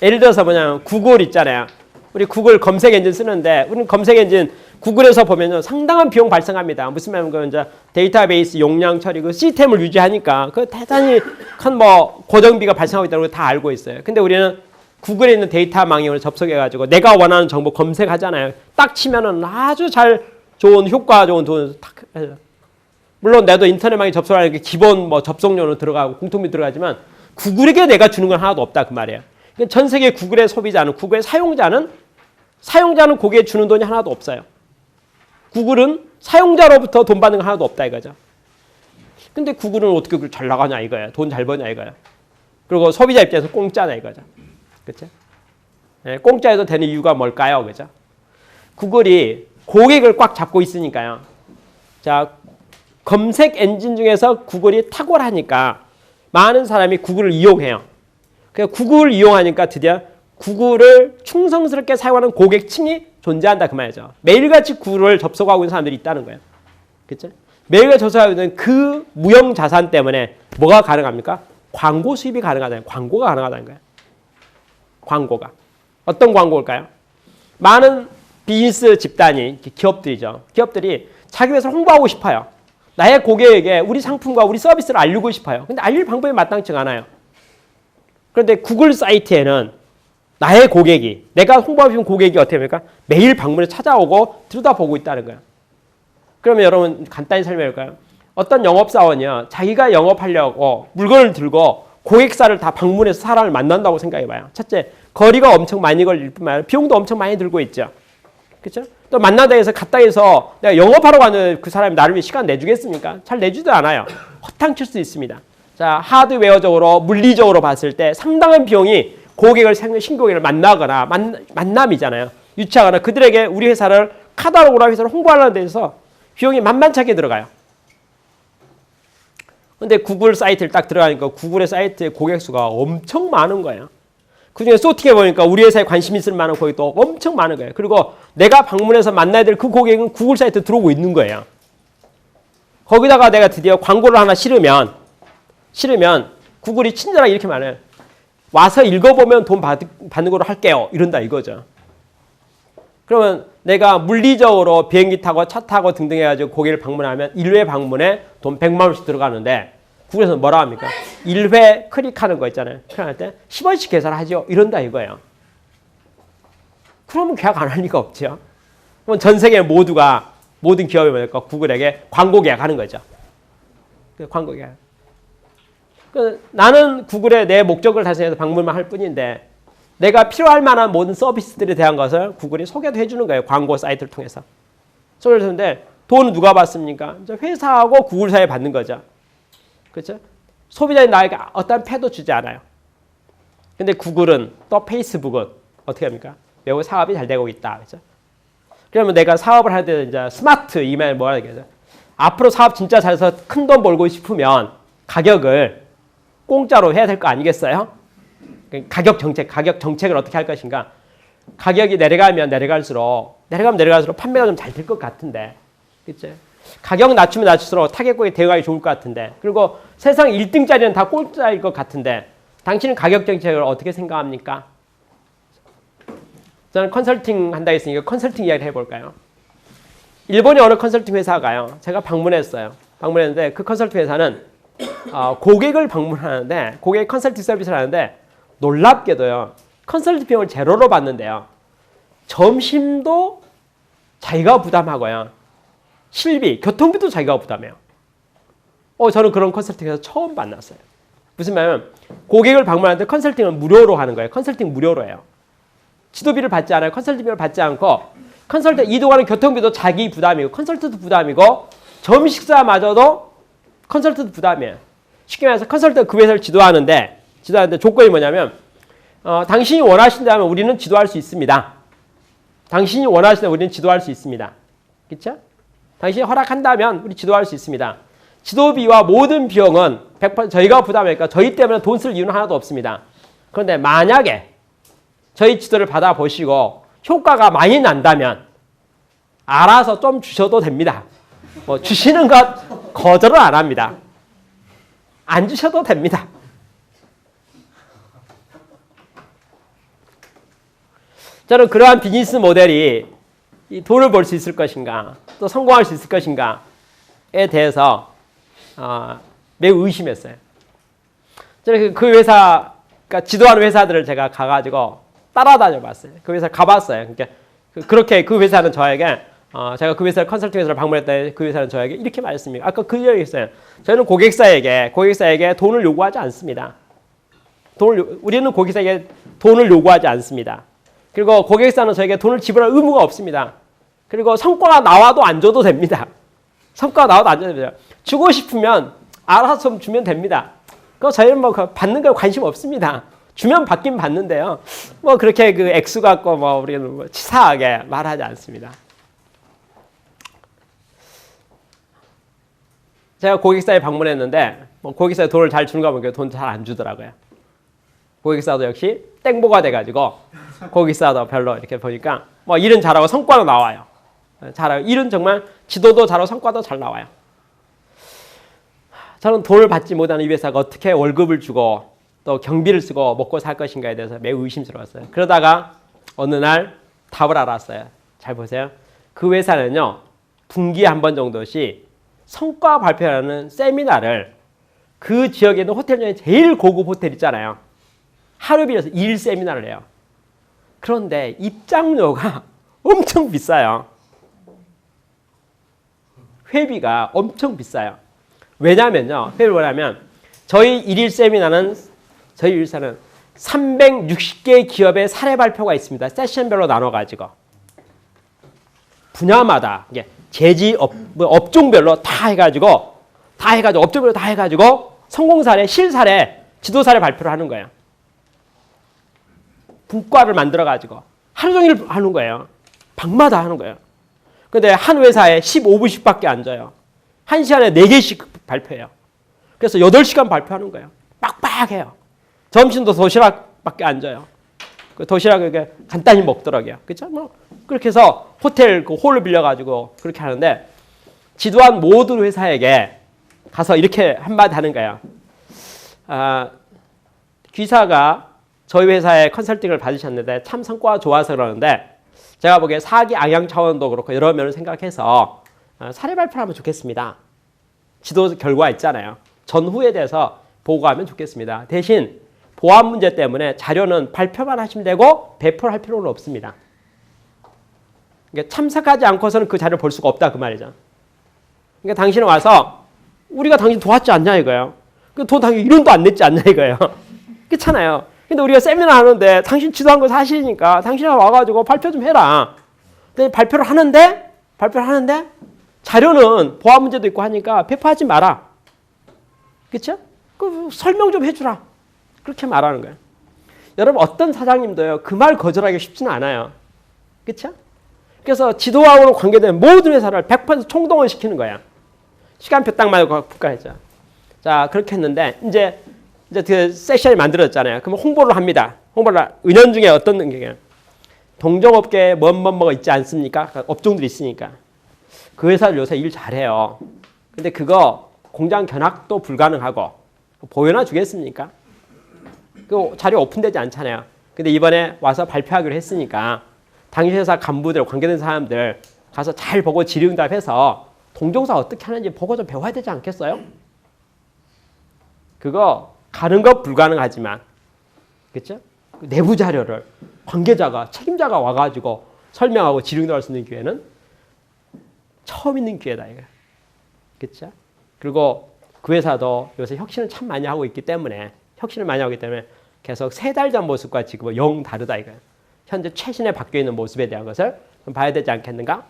예를 들어서 뭐냐면 구글 있잖아요. 우리 구글 검색 엔진 쓰는데 우리는 검색 엔진 구글에서 보면요 상당한 비용 발생합니다. 무슨 말이냐면 이제 데이터베이스 용량 처리 그 시스템을 유지하니까 그 대단히 큰 뭐 고정비가 발생하고 있다는 걸 다 알고 있어요. 근데 우리는 구글에 있는 데이터망에 접속해가지고 내가 원하는 정보 검색하잖아요. 딱 치면은 아주 잘 좋은 효과 좋은 돈 딱 해요. 물론 나도 인터넷망에 접속하는 게 기본 뭐 접속료는 들어가고 공통비 들어가지만 구글에게 내가 주는 건 하나도 없다 그 말이에요. 그러니까 전 세계 구글의 소비자는 구글의 사용자는 고객에 주는 돈이 하나도 없어요. 구글은 사용자로부터 돈 받는 거 하나도 없다 이거죠. 근데 구글은 어떻게 그걸 잘 나가냐 이거예요. 돈 잘 버냐 이거예요. 그리고 소비자 입장에서 공짜냐 이거죠. 그렇죠? 네, 공짜에도 되는 이유가 뭘까요? 그렇죠? 구글이 고객을 꽉 잡고 있으니까요. 자, 검색 엔진 중에서 구글이 탁월하니까 많은 사람이 구글을 이용해요. 그래서 구글을 이용하니까 드디어 구글을 충성스럽게 사용하는 고객층이 존재한다 그 말이죠. 매일같이 구글을 접속하고 있는 사람들이 있다는 거예요. 그렇죠? 매일같이 접속하고 있는 그 무형 자산 때문에 뭐가 가능합니까? 광고 수입이 가능하다는 광고가 가능하다는 거예요. 광고가. 어떤 광고일까요? 많은 비즈니스 집단이 기업들이죠. 기업들이 자기 회사를 홍보하고 싶어요. 나의 고객에게 우리 상품과 우리 서비스를 알리고 싶어요. 근데 알릴 방법이 마땅치가 않아요. 그런데 구글 사이트에는 나의 고객이 내가 홍보하고 싶은 고객이 어떻게 됩니까? 매일 방문에 찾아오고 들여다보고 있다는 거예요. 그러면 여러분 간단히 설명할까요? 어떤 영업사원이요. 자기가 영업하려고 물건을 들고 고객사를 다 방문해서 사람을 만난다고 생각해봐요. 첫째, 거리가 엄청 많이 걸릴 뿐만 아니라 비용도 엄청 많이 들고 있죠. 그렇죠? 또 만나다 해서 갔다 해서 내가 영업하러 가는 그 사람이 나를 위해 시간 내주겠습니까? 잘 내주지도 않아요. 허탕칠 수 있습니다. 자, 하드웨어적으로 물리적으로 봤을 때 상당한 비용이 고객을 신고객을 만나거나 만남이잖아요. 유치하거나 그들에게 우리 회사를 카탈로그나 회사를 홍보하려는 데서 비용이 만만찮게 들어가요. 근데 구글 사이트를 딱 들어가니까 구글의 사이트에 고객 수가 엄청 많은 거예요. 그중에 소팅해 보니까 우리 회사에 관심 있을 만한 고객도 엄청 많은 거예요. 그리고 내가 방문해서 만나야 될 그 고객은 구글 사이트에 들어오고 있는 거예요. 거기다가 내가 드디어 광고를 하나 실으면 구글이 친절하게 이렇게 말해요. 와서 읽어보면 돈 받는 걸로 할게요. 이런다 이거죠. 그러면 내가 물리적으로 비행기 타고 차 타고 등등 해가지고 고객을 방문하면 1회 방문에 돈 100만 원씩 들어가는데 구글에서는 뭐라 합니까? 1회 클릭하는 거 있잖아요. 클릭할 때 10원씩 계산하죠. 이런다 이거예요. 그러면 계약 안 할 리가 없죠. 그럼 전 세계 모든 기업이 뭐니까 구글에게 광고 계약하는 거죠. 광고 계약. 나는 구글에 내 목적을 달성해서 방문만 할 뿐인데 내가 필요할 만한 모든 서비스들에 대한 것을 구글이 소개도 해주는 거예요. 광고 사이트를 통해서. 소개를 해주는데 돈은 누가 받습니까? 이제 회사하고 구글 사이에 받는 거죠. 그렇죠? 소비자인 나에게 어떤 패도 주지 않아요. 근데 구글은 또 페이스북은 어떻게 합니까? 매우 사업이 잘 되고 있다. 그렇죠? 그러면 내가 사업을 할 때 이제 스마트 이메일 뭐라 그러죠? 앞으로 사업 진짜 잘해서 큰 돈 벌고 싶으면 가격을 공짜로 해야 될 거 아니겠어요? 가격 정책을 어떻게 할 것인가? 가격이 내려가면 내려갈수록 판매가 좀 잘 될 것 같은데, 그렇죠? 가격 낮추면 낮출수록 타겟국에 대응하기 좋을 것 같은데, 그리고 세상 1등짜리는 다 공짜일 것 같은데, 당신은 가격 정책을 어떻게 생각합니까? 저는 컨설팅 한다 했으니까 컨설팅 이야기를 해볼까요? 일본의 어느 컨설팅 회사가요. 제가 방문했어요. 방문했는데 그 컨설팅 회사는 고객을 방문하는데 고객 컨설팅 서비스를 하는데 놀랍게도요. 컨설팅 비용을 제로로 받는데요. 점심도 자기가 부담하고요. 실비, 교통비도 자기가 부담해요. 저는 그런 컨설팅에서 처음 만났어요. 무슨 말이냐면 고객을 방문하는데 컨설팅을 무료로 하는 거예요. 컨설팅 무료로 해요. 지도비를 받지 않아요. 컨설팅비를 받지 않고 컨설팅 이동하는 교통비도 자기 부담이고 컨설턴트 부담이고 점 식사마저도 컨설턴트 부담이에요. 쉽게 말해서 컨설턴트 그 회사를 지도하는데 조건이 뭐냐면 당신이 원하신다면 우리는 지도할 수 있습니다. 당신이 원하신다면 우리는 지도할 수 있습니다. 그렇죠? 당신이 허락한다면 우리 지도할 수 있습니다. 지도비와 모든 비용은 100% 저희가 부담하니까 저희 때문에 돈 쓸 이유는 하나도 없습니다. 그런데 만약에 저희 지도를 받아보시고 효과가 많이 난다면 알아서 좀 주셔도 됩니다. 주시는 것 거절을 안 합니다. 안 주셔도 됩니다. 저는 그러한 비즈니스 모델이 돈을 벌 수 있을 것인가 또 성공할 수 있을 것인가에 대해서 매우 의심했어요. 저는 그 회사, 그러니까 지도하는 회사들을 제가 가가지고 따라다녀 봤어요. 그 회사 가봤어요. 그러니까 그렇게 그 회사는 저에게 제가 그 회사를 컨설팅 회사를 방문했더니 그 회사는 저에게 이렇게 말했습니다. 아까 그 얘기 했어요. 저희는 고객사에게 돈을 요구하지 않습니다. 우리는 고객사에게 돈을 요구하지 않습니다. 그리고 고객사는 저에게 돈을 지불할 의무가 없습니다. 그리고 성과가 나와도 안 줘도 됩니다. 성과가 나와도 안 줘도 됩니다. 주고 싶으면 알아서 좀 주면 됩니다. 저희는 받는 거 관심 없습니다. 주면 받긴 받는데요. 그렇게 그 액수 갖고 우리는 치사하게 말하지 않습니다. 제가 고객사에 방문했는데 고객사에 돈을 잘 주는가 보니까 돈 잘 안 주더라고요. 고객사도 역시 땡보가 돼가지고 고객사도 별로 이렇게 보니까 일은 잘하고 성과도 나와요. 잘하고 일은 정말 지도도 잘하고 성과도 잘 나와요. 저는 돈을 받지 못하는 이 회사가 어떻게 월급을 주고 또 경비를 쓰고 먹고 살 것인가에 대해서 매우 의심스러웠어요. 그러다가 어느 날 답을 알았어요. 잘 보세요. 그 회사는요. 분기에 한 번 정도씩 성과 발표하는 세미나를 그 지역에 있는 호텔 중에 제일 고급 호텔 있잖아요. 하루 빌려서 2일 세미나를 해요. 그런데 입장료가 엄청 비싸요. 회비가 엄청 비싸요. 왜냐면요. 회비를 뭐냐면 저희 1일 세미나는 저희 일사는 360개 기업의 사례 발표가 있습니다. 세션별로 나눠가지고 분야마다 재지 업종별로 다 해가지고 업종별로 다 해가지고 성공 사례, 실 사례, 지도 사례 발표를 하는 거예요. 분과를 만들어가지고 하루 종일 하는 거예요. 방마다 하는 거예요. 근데 한 회사에 15분씩밖에 안 줘요. 1시간에 4개씩 발표해요. 그래서 8시간 발표하는 거예요. 빡빡해요. 점심도 도시락밖에 안 줘요. 그 도시락을 이렇게 간단히 먹더라고요. 그렇죠? 그렇게 해서 호텔 그 홀을 빌려가지고 그렇게 하는데 지도한 모든 회사에게 가서 이렇게 한마디 하는 거예요. 귀사가 저희 회사에 컨설팅을 받으셨는데 참 성과가 좋아서 그러는데 제가 보기에 사기 악양 차원도 그렇고 여러 면을 생각해서 사례 발표를 하면 좋겠습니다. 지도 결과 있잖아요. 전후에 대해서 보고하면 좋겠습니다. 대신 보안 문제 때문에 자료는 발표만 하시면 되고 배포를 할 필요는 없습니다. 그러니까 참석하지 않고서는 그 자료를 볼 수가 없다 그 말이죠. 그러니까 당신은 와서 우리가 당신 도왔지 않냐 이거예요. 그 돈 당연히 1원도 안 냈지 않냐 이거예요. 그렇잖아요. 근데 우리가 세미나 하는데 당신 지도한 거 사실이니까 당신이 와가지고 발표 좀 해라. 근데 발표를 하는데 자료는 보안 문제도 있고 하니까 배포하지 마라. 그렇죠? 그 설명 좀 해주라. 그렇게 말하는 거예요. 여러분 어떤 사장님도요 그 말 거절하기 쉽지는 않아요. 그렇죠? 그래서 지도하고는 관계된 모든 회사를 100% 총동원 시키는 거야. 시간표 딱 말고 국가했죠. 자 그렇게 했는데 이제 그 세션이 만들어졌잖아요. 그러면 홍보를 합니다. 홍보를 은연중에 어떤 능력이에요? 동종업계에 뭐가 있지 않습니까? 업종들이 있으니까. 그 회사를 요새 일 잘해요. 근데 그거 공장 견학도 불가능하고 보여나 주겠습니까? 그 자료 오픈되지 않잖아요. 근데 이번에 와서 발표하기로 했으니까 당시 회사 간부들, 관계된 사람들 가서 잘 보고 질의응답해서 동종사 어떻게 하는지 보고 좀 배워야 되지 않겠어요? 그거 가는 것 불가능하지만, 그렇죠? 내부 자료를 관계자가 책임자가 와가지고 설명하고 질의응답할 수 있는 기회는 처음 있는 기회다 이거, 그렇죠? 그리고 그 회사도 요새 혁신을 참 많이 하고 있기 때문에 계속 3달 전 모습과 지금은 영 다르다 이거예요. 현재 최신에 바뀌어 있는 모습에 대한 것을 좀 봐야 되지 않겠는가?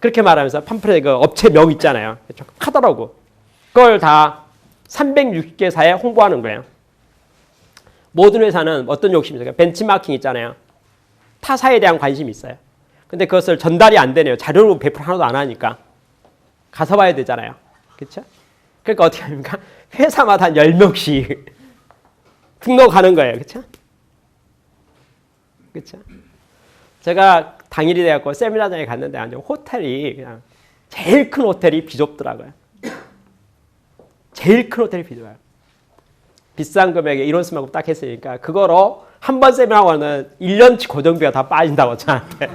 그렇게 말하면서 팜플렛 그 업체명 있잖아요. 하더라고. 그걸 다 360개사에 홍보하는 거예요. 모든 회사는 어떤 욕심이 있어요? 벤치마킹 있잖아요. 타사에 대한 관심이 있어요. 근데 그것을 전달이 안 되네요. 자료로 배포를 하나도 안 하니까. 가서 봐야 되잖아요. 그렇죠? 그러니까 어떻게 합니까? 회사마다 한 10명씩 등록하는 거예요. 그렇죠? 그렇죠? 제가 당일이 돼갖고 세미나장에 갔는데 호텔이 그냥 제일 큰 호텔이 비좁더라고요. 제일 큰 호텔이 비좁아요. 비싼 금액에 이론 쓰면 딱 했으니까 그거로 한 번 세미나하고는 1년치 고정비가 다 빠진다고 저한테.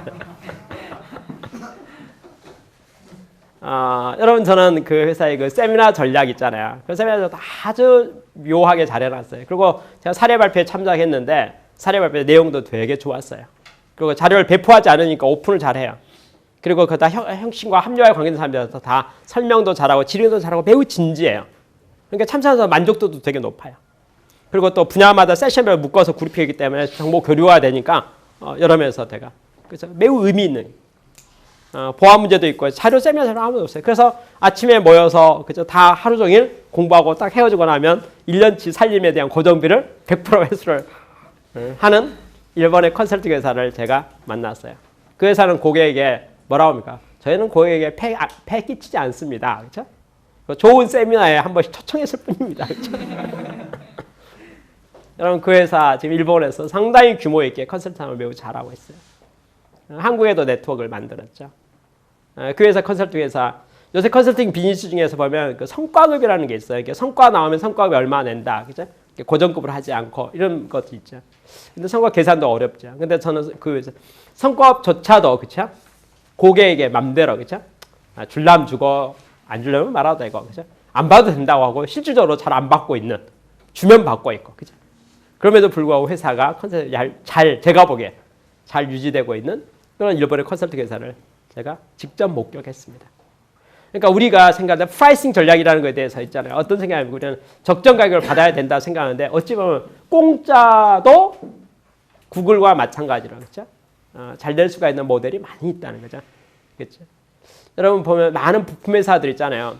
여러분 저는 그 회사의 그 세미나 전략 있잖아요. 그 세미나 아주 묘하게 잘 해놨어요. 그리고 제가 사례 발표에 참석했는데 사례 발표 내용도 되게 좋았어요. 그리고 자료를 배포하지 않으니까 오픈을 잘해요. 그리고 그 다 혁신과 합류와 관계된 사람들한테 다 설명도 잘하고 질의도 잘하고 매우 진지해요. 그러니까 참석해서 만족도도 되게 높아요. 그리고 또 분야마다 세션별로 묶어서 그룹이기 때문에 정보 교류가 되니까 여러 면에서 제가 그래서 매우 의미 있는 보안 문제도 있고 자료 세미나는 아무도 없어요. 그래서 아침에 모여서 그죠 다 하루 종일 공부하고 딱 헤어지고 나면 1년치 살림에 대한 고정비를 100% 회수를 하는 일본의 컨설팅 회사를 제가 만났어요. 그 회사는 고객에게 뭐라고 합니까? 저희는 고객에게 폐 끼치지 않습니다. 그렇죠? 좋은 세미나에 한 번씩 초청했을 뿐입니다. 그렇죠? 여러분 그 회사 지금 일본에서 상당히 규모 있게 컨설팅을 매우 잘하고 있어요. 한국에도 네트워크를 만들었죠. 그 회사 컨설팅 회사 요새 컨설팅 비즈니스 중에서 보면 그 성과급이라는 게 있어요. 이게 성과 나오면 성과급이 얼마 낸다, 그죠? 고정급을 하지 않고 이런 것도 있죠. 근데 성과 계산도 어렵죠. 근데 저는 그 회사 성과급조차도 그렇죠? 고객에게 맘대로 그렇죠? 줄라면 주고 안 주려면 말아도 되고 그렇죠? 안 봐도 된다고 하고 실질적으로 잘 안 받고 있는 주면 받고 있고 그렇죠? 그럼에도 불구하고 회사가 컨설팅 잘 제가 보기에 잘 유지되고 있는 그런 일본의 컨설팅 회사를 제가 직접 목격했습니다. 그러니까 우리가 생각하는 프라이싱 전략이라는 것에 대해서 있잖아요. 어떤 생각이냐면 우리는 적정 가격을 받아야 된다 생각하는데 어찌 보면 공짜도 구글과 마찬가지로 그렇죠? 잘 될 수가 있는 모델이 많이 있다는 거죠. 그렇죠? 여러분 보면 많은 부품 회사들 있잖아요.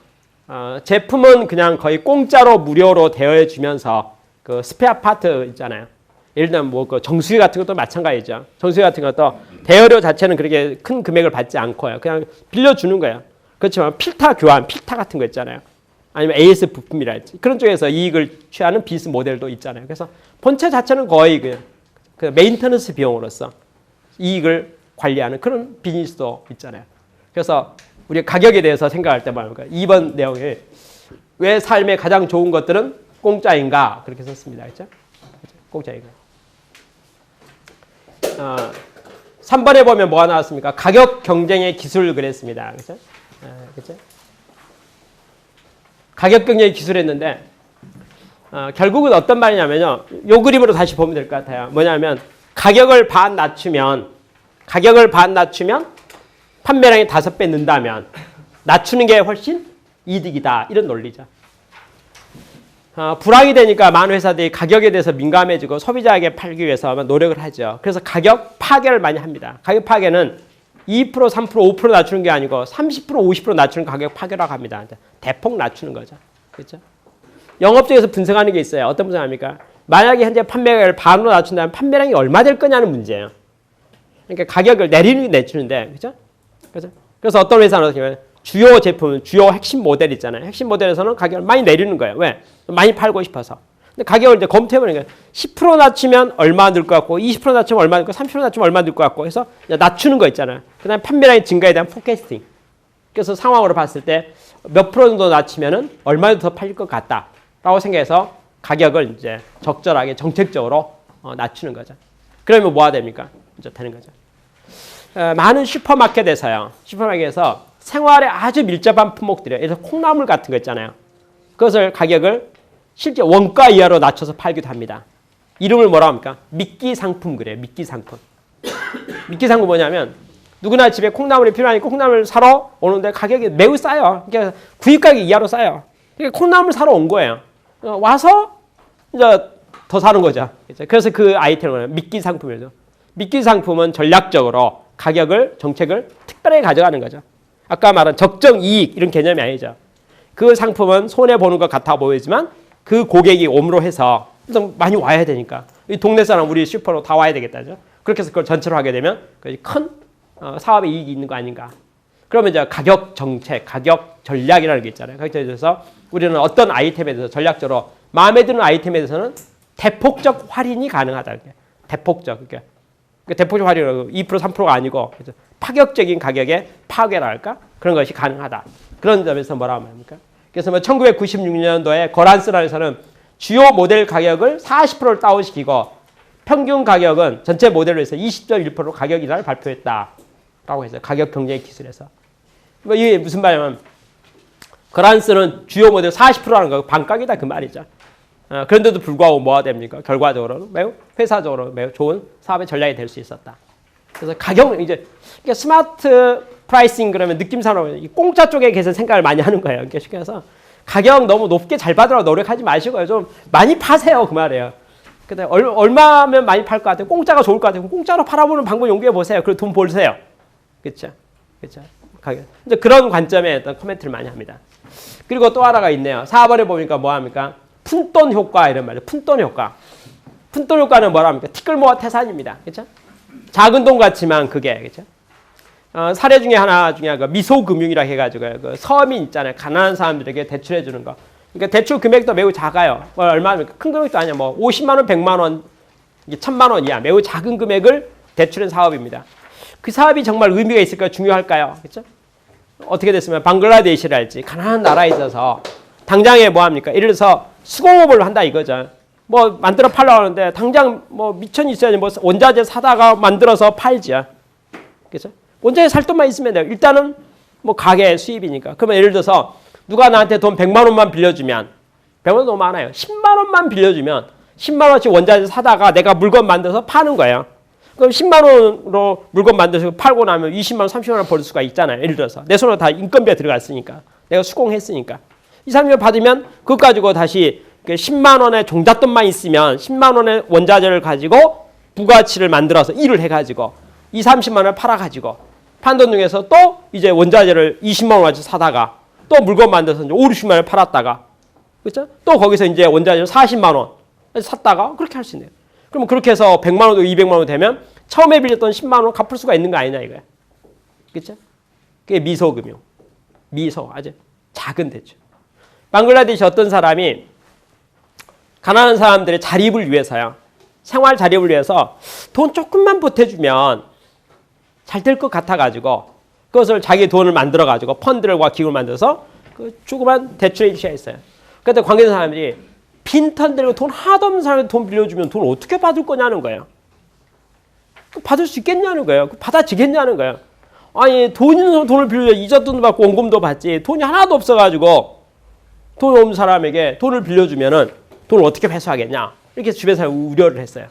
제품은 그냥 거의 공짜로 무료로 대여해 주면서 그 스페어 파트 있잖아요. 예를 들면 뭐 그 정수기 같은 것도 마찬가지죠. 정수기 같은 것도 대여료 자체는 그렇게 큰 금액을 받지 않고요. 그냥 빌려주는 거예요. 그렇지만 필터 교환, 필터 같은 거 있잖아요. 아니면 AS 부품이랄지 그런 쪽에서 이익을 취하는 비즈니스 모델도 있잖아요. 그래서 본체 자체는 거의 그 메인터넌스 비용으로서 이익을 관리하는 그런 비즈니스도 있잖아요. 그래서 우리 가격에 대해서 생각할 때 말입니다. 2번 내용에 왜 삶의 가장 좋은 것들은 공짜인가 그렇게 썼습니다. 그렇죠? 공짜인가. 3번에 보면 뭐가 나왔습니까? 가격 경쟁의 기술 그랬습니다. 그렇죠? 그렇죠? 가격 경쟁의 기술 했는데 결국은 어떤 말이냐면요. 요 그림으로 다시 보면 될 것 같아요. 뭐냐면 가격을 반 낮추면 판매량이 5배 는다면 낮추는 게 훨씬 이득이다. 이런 논리죠. 불황이 되니까 많은 회사들이 가격에 대해서 민감해지고 소비자에게 팔기 위해서 노력을 하죠. 그래서 가격 파괴를 많이 합니다. 가격 파괴는 2%, 3%, 5% 낮추는 게 아니고 30%, 50% 낮추는 가격 파괴라고 합니다. 대폭 낮추는 거죠. 그렇죠? 영업적에서 분석하는 게 있어요. 어떤 분석합니까? 만약에 현재 판매를 반으로 낮춘다면 판매량이 얼마 될 거냐는 문제예요. 그러니까 가격을 내리는데, 그렇죠? 그래서 어떤 회사는 어떻게 하면 주요 제품, 주요 핵심 모델 있잖아요. 핵심 모델에서는 가격을 많이 내리는 거예요. 왜? 많이 팔고 싶어서. 근데 가격을 이제 검토해보는 거예요. 10% 낮추면 얼마 늘 것 같고, 20% 낮추면 얼마 늘 것 같고, 30% 낮추면 얼마 늘 것 같고 해서 낮추는 거 있잖아요. 그 다음에 판매량의 증가에 대한 포캐스팅. 그래서 상황으로 봤을 때 몇 프로 정도 낮추면은 얼마 더 팔릴 것 같다라고 생각해서 가격을 이제 적절하게 정책적으로 낮추는 거죠. 그러면 뭐가 됩니까? 이제 되는 거죠. 많은 슈퍼마켓에서요. 슈퍼마켓에서 생활에 아주 밀접한 품목들이에요. 예를 들어 콩나물 같은 거 있잖아요. 그것을 가격을 실제 원가 이하로 낮춰서 팔기도 합니다. 이름을 뭐라고 합니까? 미끼 상품 그래요. 미끼 상품. 미끼 상품 뭐냐면 누구나 집에 콩나물이 필요하니까 콩나물 사러 오는데 가격이 매우 싸요. 그러니까 구입 가격 이하로 싸요. 그러니까 콩나물 사러 온 거예요. 와서 이제 더 사는 거죠. 그래서 그 아이템을 미끼 상품이죠. 미끼 상품은 전략적으로 가격을 정책을 특별하게 가져가는 거죠. 아까 말한 적정 이익 이런 개념이 아니죠. 그 상품은 손해 보는 것 같아 보이지만 그 고객이 옴으로 해서 일단 많이 와야 되니까 이 동네 사람 우리 슈퍼로 다 와야 되겠다죠. 그렇게 해서 그걸 전체로 하게 되면 큰 사업의 이익이 있는 거 아닌가. 그러면 이제 가격 정책, 가격 전략이라는 게 있잖아요. 가격 전략에서 우리는 어떤 아이템에 대해서 전략적으로 마음에 드는 아이템에 대해서는 대폭적 할인이 가능하다. 대폭적. 그러니까 대폭적 할인은 2%, 3%가 아니고 파격적인 가격의 파괴라 할까? 그런 것이 가능하다. 그런 점에서 뭐라고 말합니까? 그래서 1996년도에 거란스라에서는 주요 모델 가격을 40%를 다운시키고 평균 가격은 전체 모델로 해서 20.1% 가격 인하를 발표했다라고 해서 가격 경쟁 기술에서. 이게 무슨 말이냐면 거란스는 주요 모델 40%라는 거 반값이다 그 말이죠. 그런데도 불구하고 뭐가 됩니까? 결과적으로는 매우 회사적으로 매우 좋은 사업의 전략이 될 수 있었다. 그래서 가격은 이제 그러니까 스마트 프라이싱 그러면 느낌상으로 공짜 쪽에 계속 생각을 많이 하는 거예요. 그러니까 쉽게 해서 가격 너무 높게 잘 받으라고 노력하지 마시고요. 좀 많이 파세요 그 말이에요. 근데 얼마면 많이 팔 것 같아요? 공짜가 좋을 것 같아요. 공짜로 팔아보는 방법 연구해 보세요. 그리고 돈 벌세요. 그렇죠? 그렇죠? 가격. 이제 그런 관점에 어떤 코멘트를 많이 합니다. 그리고 또 하나가 있네요. 4번에 보니까 뭐 합니까? 푼돈 효과 이런 말이에요. 푼돈 효과. 푼돈 효과는 뭐라 합니까? 티끌모아 태산입니다. 그렇죠? 작은 돈 같지만 그게 그렇죠? 사례 중에 하나 중에 그 미소금융이라 해가지고 그 서민 있잖아요. 가난한 사람들에게 대출해 주는 거. 그러니까 대출 금액도 매우 작아요. 얼마입니까? 큰 금액도 아니야. 뭐 50만 원, 100만 원, 1000만 원이야. 매우 작은 금액을 대출한 사업입니다. 그 사업이 정말 의미가 있을까요? 중요할까요? 그렇죠? 어떻게 됐으면 방글라데시랄지 가난한 나라에 있어서 당장에 뭐 합니까? 예를 들어서 수공업을 한다 이거죠. 뭐 만들어 팔려고 하는데 당장 뭐 미천이 있어야지 뭐 원자재 사다가 만들어서 팔지요. 그렇죠? 원자재 살 돈만 있으면 돼요. 일단은 뭐 가게 수입이니까. 그러면 예를 들어서 누가 나한테 돈 100만 원만 빌려주면 100만 원 너무 많아요. 10만 원만 빌려주면 10만 원씩 원자재 사다가 내가 물건 만들어서 파는 거예요. 그럼 10만 원으로 물건 만들어서 팔고 나면 20만 원, 30만 원 벌 수가 있잖아요. 예를 들어서 내 손으로 다 인건비가 들어갔으니까 내가 수공했으니까 2, 3년 받으면 그것 가지고 다시 10만 원의 종잣돈만 있으면 10만 원의 원자재를 가지고 부가치를 만들어서 일을 해가지고 2, 30만 원을 팔아가지고 판 돈 중에서 또 이제 원자재를 20만 원까지 사다가 또 물건 만들어서 이제 5, 60만 원을 팔았다가 그렇죠? 또 거기서 이제 원자재를 40만 원 샀다가 그렇게 할 수 있네요. 그러면 그렇게 해서 100만 원도 200만 원 되면 처음에 빌렸던 10만 원 갚을 수가 있는 거 아니냐 이거야. 그렇죠? 그게 미소금융. 미소 아주 작은 대출. 방글라데시 어떤 사람이 가난한 사람들의 자립을 위해서요. 생활 자립을 위해서 돈 조금만 보태주면 잘 될 것 같아가지고 그것을 자기 돈을 만들어가지고 펀드를과 기금을 만들어서 그 조그만 대출해 주셔야 있어요. 그런데 관계된 사람들이 빈탄 들고 돈 하나도 없는 사람한테 돈 빌려주면 돈 어떻게 받을 거냐는 거예요. 받을 수 있겠냐는 거예요. 받아지겠냐는 거예요. 아니 돈 있는 사람 돈을 빌려 이자도 받고 원금도 받지 돈이 하나도 없어가지고 돈 없는 사람에게 돈을 빌려주면은 돈을 어떻게 회수하겠냐 이렇게 주변에서 우려를 했어요.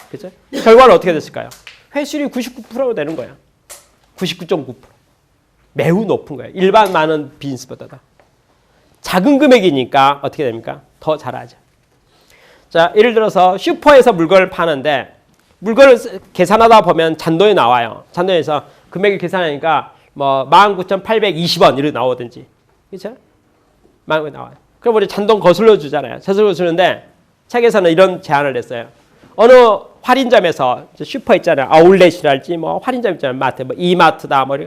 그렇죠? 결과는 어떻게 됐을까요? 회수율이 99%가 되는 거예요. 99.9%. 매우 높은 거예요. 일반 많은 비즈니스보다. 작은 금액이니까 어떻게 됩니까? 더 잘하죠. 자, 예를 들어서 슈퍼에서 물건을 파는데 물건을 계산하다 보면 잔돈이 나와요. 잔돈에서 금액을 계산하니까 뭐 19,820원 이렇게 나오든지. 그렇죠? 막 나와요. 그럼 우리 잔돈 거슬러 주잖아요. 거슬러 주는데 책에서는 이런 제안을 냈어요. 어느 할인점에서 슈퍼 있잖아요. 아울렛이랄지 뭐 할인점 있잖아요. 마트, 뭐 이마트다 뭐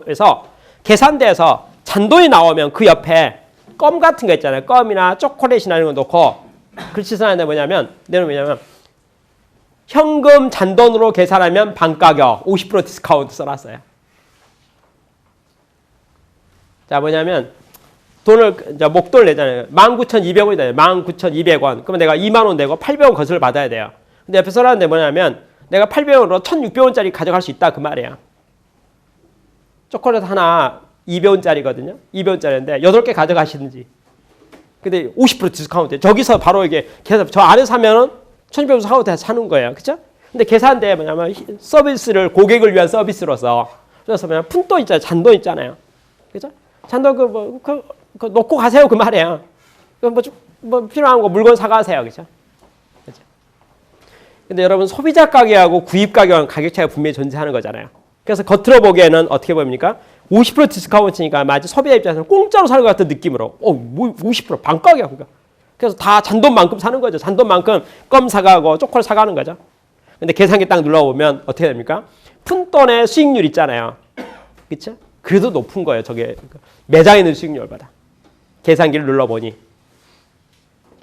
그래서 계산대에서 잔돈이 나오면 그 옆에 껌 같은 거 있잖아요. 껌이나 초콜릿이나 이런 거 놓고 글씨 써놨는데 뭐냐면 현금 잔돈으로 계산하면 반가격 50% 디스카운트 써놨어요. 자, 뭐냐면 돈을 목돈을 내잖아요. 19,200원이다. 19,200원. 그러면 내가 2만 원 내고 800원 거슬러 받아야 돼요. 근데 옆에 써놨는데 뭐냐면 내가 800원으로 1,600원짜리 가져갈 수 있다 그 말이에요. 초콜릿 하나 200원짜리거든요. 200원짜리인데 8개 가져가시든지. 근데 50% 디스카운트. 저기서 바로 이게 계산 저 안에 사면은 1,200원 사고 사는 거예요. 그렇죠? 근데 계산대 뭐냐면 서비스를 고객을 위한 서비스로서 그래서 그냥 푼돈 있잖아요. 잔돈 있잖아요. 그렇죠? 잔돈 그 놓고 가세요 그 말이에요. 뭐 필요한 거 물건 사가세요. 그렇죠? 그렇죠? 근데 여러분 소비자 가격하고 구입 가격은 가격 차이가 분명히 존재하는 거잖아요. 그래서 겉으로 보기에는 어떻게 보입니까? 50% 디스카운트니까 마치 소비자 입장에서는 공짜로 사는 것 같은 느낌으로 뭐 50% 반가격이야. 그러니까. 그래서 다 잔돈만큼 사는 거죠. 잔돈만큼 껌 사가고 초콜릿 사가는 거죠. 근데 계산기 딱 눌러보면 어떻게 됩니까? 푼돈의 수익률 있잖아요. 그렇죠? 그래도 높은 거예요. 저게 매장에 있는 수익률보다. 계산기를 눌러보니.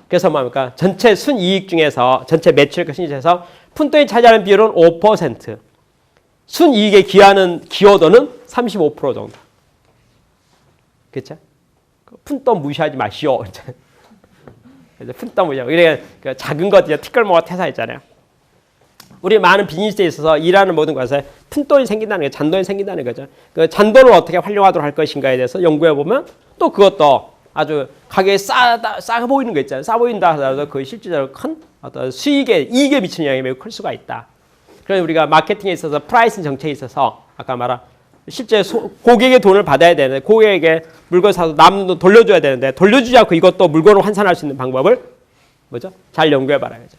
그래서 뭡니까? 전체 순이익 중에서 전체 매출과 순이익에서 푼돈이 차지하는 비율은 5%. 순이익에 기여도는 35% 정도. 그렇죠? 푼돈 무시하지 마시오. 푼돈 무시하고. 이래 작은 것 티끌모아 태사 있잖아요. 우리 많은 비즈니스에 있어서 일하는 모든 것에 푼돈이 생긴다는 게 잔돈이 생긴다는 거죠. 그 잔돈을 어떻게 활용하도록 할 것인가에 대해서 연구해 보면 또 그것도 아주 가격이 싸 보이는 거 있잖아요. 싸 보인다 하더라도 그 실질적으로 큰 어떤 이익에 미치는 영향이 매우 클 수가 있다. 그래서 우리가 마케팅에 있어서 프라이싱 정책에 있어서 아까 말한 실제 고객의 돈을 받아야 되는데 고객에게 물건 사서 남는 돈 돌려줘야 되는데 돌려주지 않고 이것도 물건을 환산할 수 있는 방법을 뭐죠? 잘 연구해 봐야죠.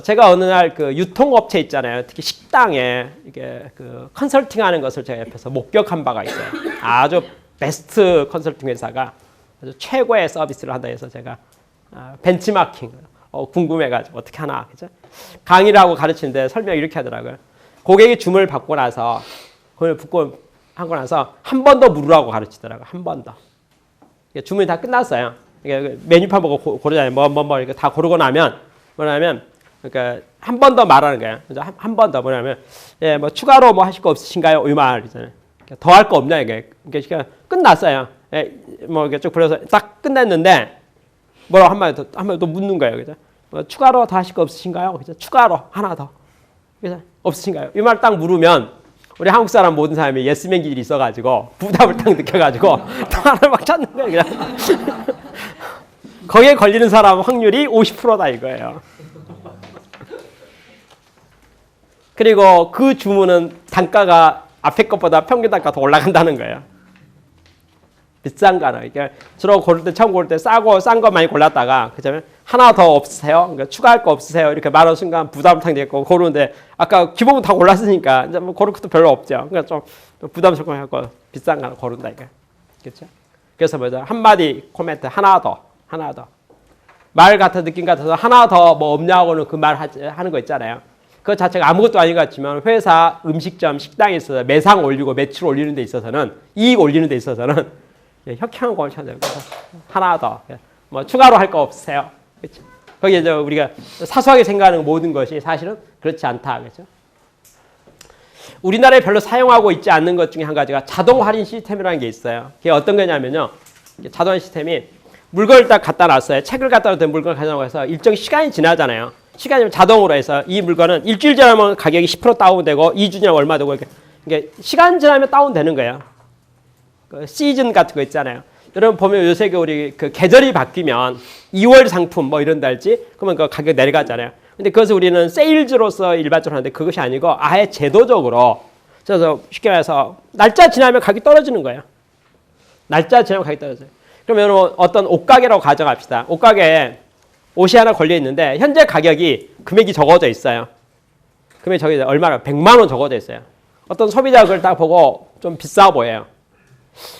제가 어느 날 그 유통업체 있잖아요. 특히 식당에 이게 그 컨설팅하는 것을 제가 옆에서 목격한 바가 있어요. 아주 베스트 컨설팅 회사가 아주 최고의 서비스를 한다 해서 제가 벤치마킹 궁금해가지고 어떻게 하나 그죠? 강의를 하고 가르치는데 설명 이렇게 하더라고요. 고객이 주문을 받고 나서 그걸 하고 나서 한 번 더 물으라고 가르치더라고요. 한 번 더. 주문이 다 끝났어요. 메뉴판 보고 고르잖아요. 뭐 이렇게 다 고르고 나면 뭐냐면 그러니까 한 번 더 말하는 거예요. 한 번 더 뭐냐면 예, 뭐 추가로 뭐 하실 거 없으신가요? 이 말이잖아요. 더 할 거 없냐 이게. 그러니까 끝났어요. 예, 뭐 이렇게 쭉 불러서 딱 끝냈는데 뭐라고 한 번 더 묻는 거예요. 그죠? 뭐 추가로 더 하실 거 없으신가요? 그죠? 추가로 하나 더. 그래서 없으신가요? 이 말 딱 물으면 우리 한국 사람 모든 사람이 예스맨 기질이 있어가지고 부담을 딱 느껴가지고 또 하나 막 찾는 거예요. 그냥. 거기에 걸리는 사람 확률이 50%다 이거예요. 그리고 그 주문은 단가가 앞에 것보다 평균 단가 더 올라간다는 거예요. 비싼 거는. 그러니까 주로 고를 때 처음 고를 때 싼 거 많이 골랐다가 그다음에 하나 더 없으세요? 그러니까 추가할 거 없으세요? 이렇게 말하는 순간 부담을 탁 내고 고르는데 아까 기본 다 골랐으니까 이제 뭐 고를 것도 별로 없죠. 그러니까 좀 부담스럽고 하고 비싼 거 고른다 이거. 그렇죠? 그래서 뭐죠? 한마디 코멘트 하나 더. 말 같은 느낌 같아서 하나 더 뭐 없냐고는 그 말 하는 거 있잖아요. 그 자체가 아무것도 아닌 것 같지만 회사 음식점 식당에 있어서 매상 올리고 매출 올리는 데 있어서는 이익 올리는 데 있어서는 혁혁한 걸 찾아요. 하나 더. 뭐 추가로 할 거 없으세요? 그렇죠? 거기에 이제 우리가 사소하게 생각하는 모든 것이 사실은 그렇지 않다. 그렇죠? 우리나라에 별로 사용하고 있지 않는 것 중에 한 가지가 자동 할인 시스템이라는 게 있어요. 그게 어떤 거냐면요. 자동 할인 시스템이 물건을 딱 갖다 놨어요. 책을 갖다 놨더니 물건을 가져가고 해서 일정 시간이 지나잖아요. 시간이면 자동으로 해서 이 물건은 일주일 지나면 가격이 10% 다운되고 2주 지나면 얼마 되고 이렇게 시간 지나면 다운되는 거예요. 그 시즌 같은 거 있잖아요. 여러분 보면 요새 우리 그 계절이 바뀌면 2월 상품 뭐 이런 달지 그러면 그 가격 내려가잖아요. 근데 그것을 우리는 세일즈로서 일반적으로 하는데 그것이 아니고 아예 제도적으로 그래서 쉽게 말해서 날짜 지나면 가격이 떨어지는 거예요. 날짜 지나면 가격이 떨어져요. 그러면 어떤 옷가게라고 가정합시다. 옷가게에 옷이 하나 걸려 있는데 현재 가격이 금액이 적어져 있어요. 금액이 적어져 얼마나 100만 원 적어져 있어요. 어떤 소비자가 그걸 딱 보고 좀 비싸 보여요.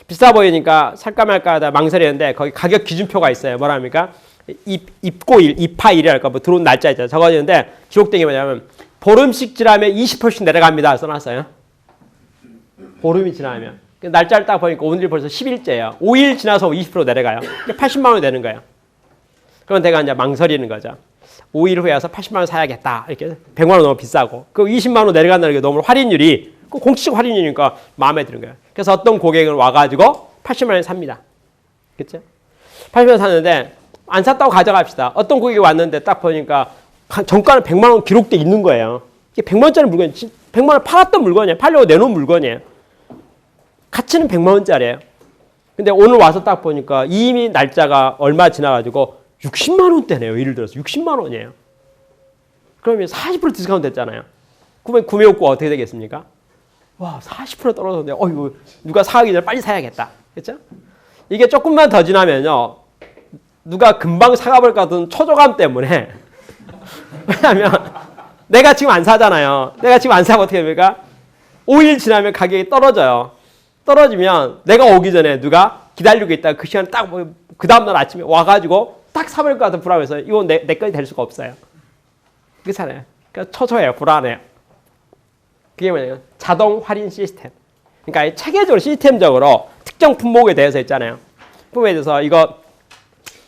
비싸 보이니까 살까 말까 하다 망설이는데 거기 가격 기준표가 있어요. 뭐랍니까? 입고일, 입하일이랄까 뭐 들어온 날짜 있잖아요. 적어지는데 기록된 게 뭐냐면 보름씩 지나면 20%씩 내려갑니다. 써놨어요. 보름이 지나면. 날짜를 딱 보니까 오늘이 벌써 10일째예요. 5일 지나서 20% 내려가요. 80만 원이 되는 거예요. 그럼 내가 이제 망설이는 거죠. 5일 후에 와서 80만 원 사야겠다. 이렇게 100만 원 너무 비싸고. 그 20만 원 내려간다는 게 너무 할인율이 그 공식 할인율이니까 마음에 드는 거예요. 그래서 어떤 고객은 와가지고 80만 원에 삽니다. 그렇죠? 80만 원 샀는데 안 샀다고 가져갑시다. 어떤 고객이 왔는데 딱 보니까 정가는 100만 원 기록돼 있는 거예요. 이게 100만 원짜리 물건이 100만 원 팔았던 물건이에요. 팔려고 내놓은 물건이에요. 가치는 100만 원짜리예요. 근데 오늘 와서 딱 보니까 이미 날짜가 얼마 지나가지고 60만 원대네요. 예를 들어서 60만 원이에요. 그러면 40% 디스카운트 됐잖아요. 그러면 구매 욕구가 어떻게 되겠습니까? 와, 40% 떨어졌는데 이거 누가 사기 전에 빨리 사야겠다. 그렇죠? 이게 조금만 더 지나면요. 누가 금방 사가볼 것 같은 초조감 때문에 왜냐하면 내가 지금 안 사잖아요. 내가 지금 안 사고 어떻게 됩니까? 5일 지나면 가격이 떨어져요. 떨어지면 내가 오기 전에 누가 기다리고 있다가 그 시간에 딱 그 다음날 아침에 와가지고 딱 사버릴 것 같은 불안해서 이건 내 것이 될 수가 없어요. 그렇잖아요. 그러니까 초조해요. 불안해요. 그게 뭐냐면 자동 할인 시스템. 그러니까 체계적으로 시스템적으로 특정 품목에 대해서 있잖아요. 품목에 대해서 이거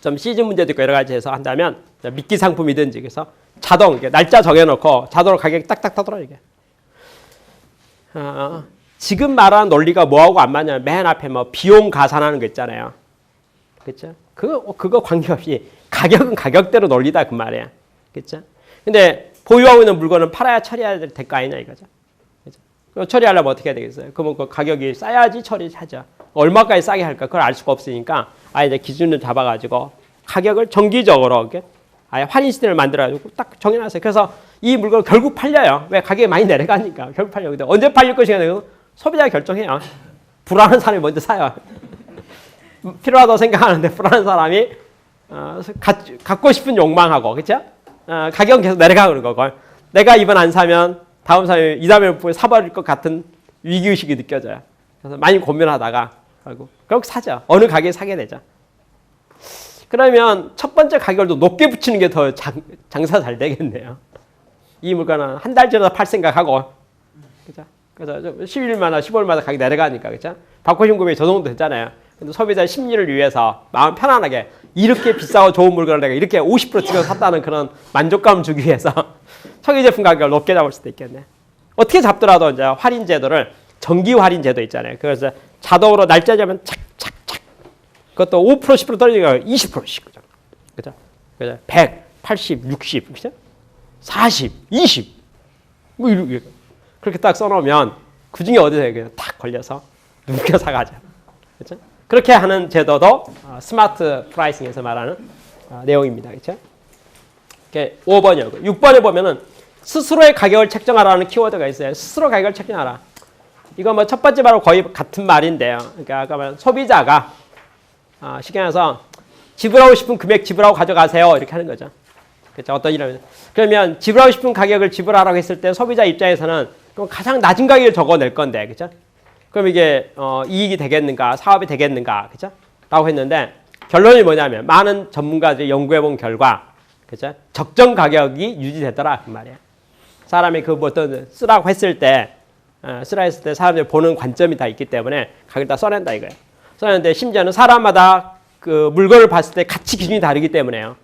좀 시즌 문제도 있고 여러 가지 해서 한다면 미끼 상품이든지 그래서 자동 날짜 정해놓고 자동으로 가격이 딱딱 떠들어 이게. 지금 말하는 논리가 뭐하고 안 맞냐면 맨 앞에 뭐 비용 가산하는 거 있잖아요. 그렇죠? 그거 관계없이 가격은 가격대로 논리다 그 말이야. 그렇죠? 근데 보유하고 있는 물건은 팔아야 처리해야 될 대가 아니냐 이거죠. 그렇죠? 처리하려면 어떻게 해야 되겠어요? 그러면 그 가격이 싸야지 처리하죠. 얼마까지 싸게 할까? 그걸 알 수가 없으니까 아예 이제 기준을 잡아가지고 가격을 정기적으로 이렇게 아예 할인 시스템을 만들어가지고 딱 정해놨어요. 그래서 이 물건 결국 팔려요. 왜? 가격이 많이 내려가니까 결국 팔려요. 근데 언제 팔릴 것인가 소비자가 결정해요. 불안한 사람이 먼저 사요. 필요하다고 생각하는데 불안한 사람이 갖고 싶은 욕망하고 그렇죠? 가격은 계속 내려가는 거고 내가 이번 안 사면 다음 사람이 이 다음에 사버릴 것 같은 위기의식이 느껴져요. 그래서 많이 고민하다가 결국 사죠. 어느 가격에 사게 되죠. 그러면 첫 번째 가격을 더 높게 붙이는 게 더 장사 잘 되겠네요. 이 물건은 한 달 전에 팔 생각하고 그렇죠? 그래서 10일마다 15일마다 가격이 내려가니까 그렇죠? 받고 싶은 금액이 저 정도 됐잖아요. 근데 소비자의 심리를 위해서 마음 편안하게 이렇게 비싸고 좋은 물건을 내가 이렇게 50% 찍어서 샀다는 그런 만족감을 주기 위해서 청기 제품 가격을 높게 잡을 수도 있겠네. 어떻게 잡더라도 이제 할인 제도를 정기 할인 제도 있잖아요. 그래서 자동으로 날짜 잡으면 착착착 그것도 5% 10% 떨어지니까 20%씩 그죠? 그죠? 100, 80, 60, 그죠? 40, 20 뭐 이렇게 그렇게 딱 써놓으면 그 중에 어디서 그냥 탁 걸려서 누가 사가죠. 그렇죠? 그렇게 하는 제도도 스마트 프라이싱에서 말하는 내용입니다. 그렇죠? 5번이고 6번에 보면은 스스로의 가격을 책정하라는 키워드가 있어요. 스스로 가격을 책정하라. 이거 뭐 첫 번째 말하고 거의 같은 말인데요. 그러니까 아까 말한 소비자가 쉽게 말해서 지불하고 싶은 금액 지불하고 가져가세요. 이렇게 하는 거죠. 그렇죠? 어떤 일을 그러면 지불하고 싶은 가격을 지불하라고 했을 때 소비자 입장에서는 그럼 가장 낮은 가격을 적어낼 건데, 그렇죠? 그럼 이게 이익이 되겠는가, 사업이 되겠는가, 그렇죠? 라고 했는데 결론이 뭐냐면 많은 전문가들이 연구해본 결과, 그렇죠? 적정 가격이 유지되더라 그 말이에요. 사람이 그 어떤 쓰라고 했을 때, 쓰라 했을 때 사람들이 보는 관점이 다 있기 때문에 가격을 다 써낸다 이거예요. 써냈는데 심지어는 사람마다 그 물건을 봤을 때 가치 기준이 다르기 때문에요.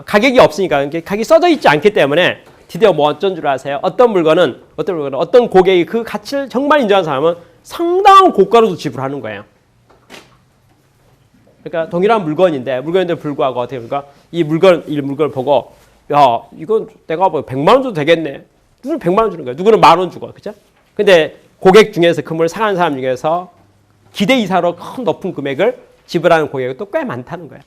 가격이 없으니까 가격이 써져 있지 않기 때문에 드디어 뭐 어쩐 줄 아세요? 어떤 물건은 어떤 고객이 그 가치를 정말 인정하는 사람은 상당한 고가로도 지불하는 거예요. 그러니까 동일한 물건인데 불구하고 어떻게 보니까 이 물건을 보고 야 이건 내가 뭐 100만 원 줘도 되겠네. 누구는 100만 원 주는 거야. 누구는 10,000원 주고 그렇죠? 근데 고객 중에서 그 물을 사가는 사람 중에서 기대 이상으로 큰 높은 금액을 지불하는 고객이 또 꽤 많다는 거예요.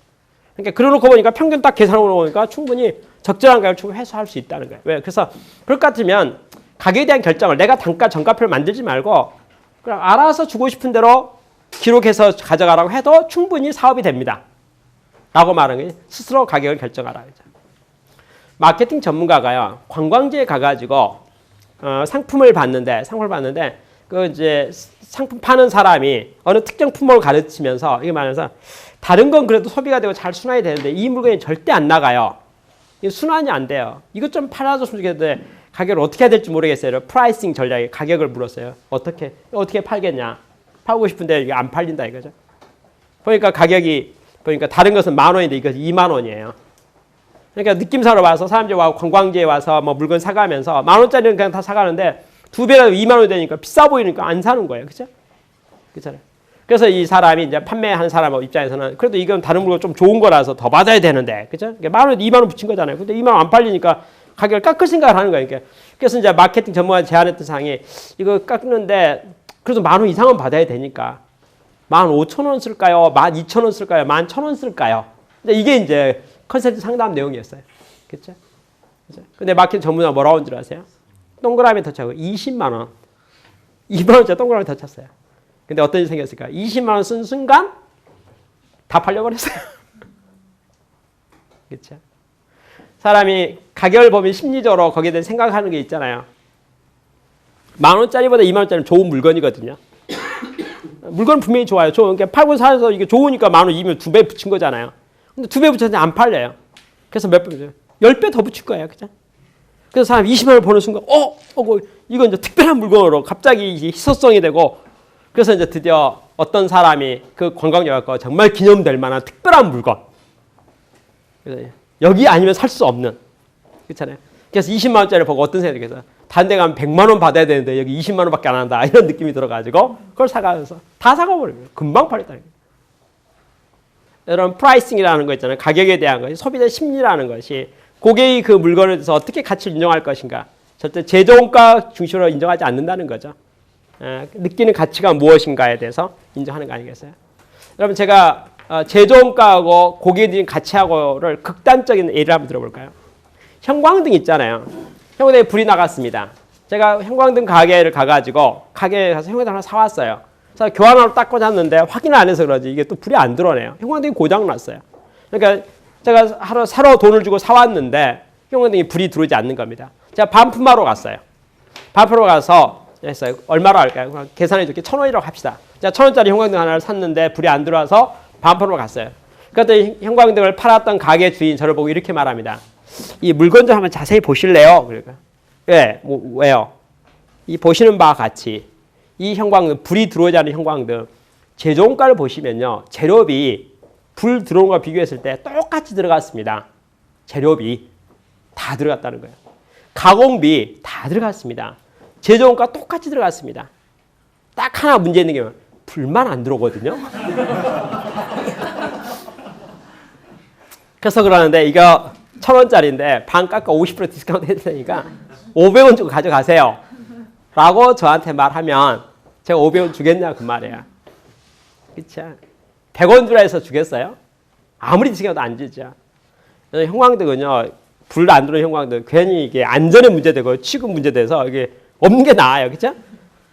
그러니까 그러놓고 보니까 평균 딱 계산하고 보니까 충분히 적절한 가격을 충분히 회수할 수 있다는 거예요. 왜? 그래서 그럴 것 같으면 가격에 대한 결정을 내가 단가 정가표를 만들지 말고 그냥 알아서 주고 싶은 대로 기록해서 가져가라고 해도 충분히 사업이 됩니다. 라고 말하는 게 스스로 가격을 결정하라. 마케팅 전문가가요, 관광지에 가가지고 상품을 봤는데 그 이제 상품 파는 사람이 어느 특정 품목을 가르치면서 이게 말해서 다른 건 그래도 소비가 되고 잘 순환이 되는데 이 물건이 절대 안 나가요. 이게 순환이 안 돼요. 이것 좀 팔아줬으면 좋겠는데 가격을 어떻게 해야 될지 모르겠어요. 프라이싱 전략에 가격을 물었어요. 어떻게 팔겠냐? 팔고 싶은데 이게 안 팔린다 이거죠. 보니까 가격이 다른 것은 10,000원인데 이것은 20,000원이에요. 그러니까 느낌사로 와서 사람들이 와서 관광지에 와서 뭐 물건 사가면서 10,000원짜리는 그냥 다 사가는데 2배라도 20,000원 되니까 비싸 보이니까 안 사는 거예요. 그죠? 그렇잖아요. 그래서 이 사람이 이제 판매하는 사람 입장에서는 그래도 이건 다른 물건 좀 좋은 거라서 더 받아야 되는데, 그죠? 그러니까 10,000원에 20,000원 붙인 거잖아요. 근데 20,000원 안 팔리니까 가격을 깎을 생각을 하는 거예요. 그래서 이제 마케팅 전문가가 제안했던 사항이 이거 깎는데 그래도 10,000원 이상은 받아야 되니까 15,000원 쓸까요? 12,000원 쓸까요? 11,000원 쓸까요? 근데 이게 이제 컨설팅 상담 내용이었어요. 그렇죠? 근데 마케팅 전문가가 뭐라고 한 줄 아세요? 동그라미 더 차고 20만 원. 2만 원짜리 동그라미 더 찼어요. 근데 어떤 일이 생겼을까? 20만 원 쓴 순간 다 팔려버렸어요. 그렇죠? 사람이 가격을 보면 심리적으로 거기에 대해 생각하는 게 있잖아요. 10,000원짜리보다 20,000원짜리는 좋은 물건이거든요. 물건은 분명히 좋아요. 그러니까 팔고 사서 이게 좋으니까 10,000원 이면 2배 붙인 거잖아요. 근데 2배 붙였는데 안 팔려요. 그래서 몇 배 붙여요? 10배 더 붙일 거예요. 그죠? 그래서 사람이 20만 원을 보는 순간, 이건 이제 특별한 물건으로 갑자기 희소성이 되고, 그래서 이제 드디어 어떤 사람이 그 관광객 갖고 정말 기념될 만한 특별한 물건. 그래서 여기 아니면 살 수 없는. 그렇잖아요. 그래서 20만 원짜리 보고 어떤 생각이 들겠어요? 다른 데 가면 100만 원 받아야 되는데 여기 20만 원밖에 안 한다. 이런 느낌이 들어가지고 그걸 사가면서 다 사가버리면 금방 팔렸다는 거예요. 이런 프라이싱이라는 거 있잖아요. 가격에 대한 것이 소비자 심리라는 것이 고객이 그 물건에 대해서 어떻게 가치를 인정할 것인가. 절대 제조원가 중심으로 인정하지 않는다는 거죠. 느끼는 가치가 무엇인가에 대해서 인정하는 거 아니겠어요? 여러분 제가 제조원가하고 고객이 느끼는 가치하고를 극단적인 예를 한번 들어볼까요? 형광등 있잖아요. 형광등에 불이 나갔습니다. 제가 형광등 가게를 가가지고 가게에 가서 형광등 하나 사왔어요. 그래서 교환하러 딱 꽂았는데 확인을 안 해서 그러지 이게 또 불이 안 들어오네요. 형광등이 고장났어요. 그러니까 제가 하루 사러 돈을 주고 사왔는데 형광등이 불이 들어오지 않는 겁니다. 제가 반품하러 갔어요. 반품하러 가서 했어요. 얼마로 할까요? 계산해 줄게. 1,000원이라고 합시다. 제가 1,000원짜리 형광등 하나를 샀는데 불이 안 들어와서 반품하러 갔어요. 그랬더니 형광등을 팔았던 가게 주인 저를 보고 이렇게 말합니다. 이 물건 좀 한번 자세히 보실래요? 그러니까 예, 왜요? 이 보시는 바와 같이 이 형광등, 불이 들어오지 않는 형광등 제조원가를 보시면요. 재료비 불 들어온 거 비교했을 때 똑같이 들어갔습니다. 재료비 다 들어갔다는 거예요. 가공비 다 들어갔습니다. 제조원가 똑같이 들어갔습니다. 딱 하나 문제 있는 게 불만 안 들어오거든요. 그래서 그러는데 이거 1,000원짜리인데 반 깎아 50% 디스카운트 해드리니까 500원 주고 가져가세요. 라고 저한테 말하면 제가 500원 주겠냐 그 말이에요. 그쵸? 100원 주라 해서 주겠어요? 아무리 디스카운트 안 주죠. 형광등은요. 불 안 들어오는 형광등 괜히 이게 안전에 문제되고 취급 문제돼서 이게 없는 게 나아요. 그쵸?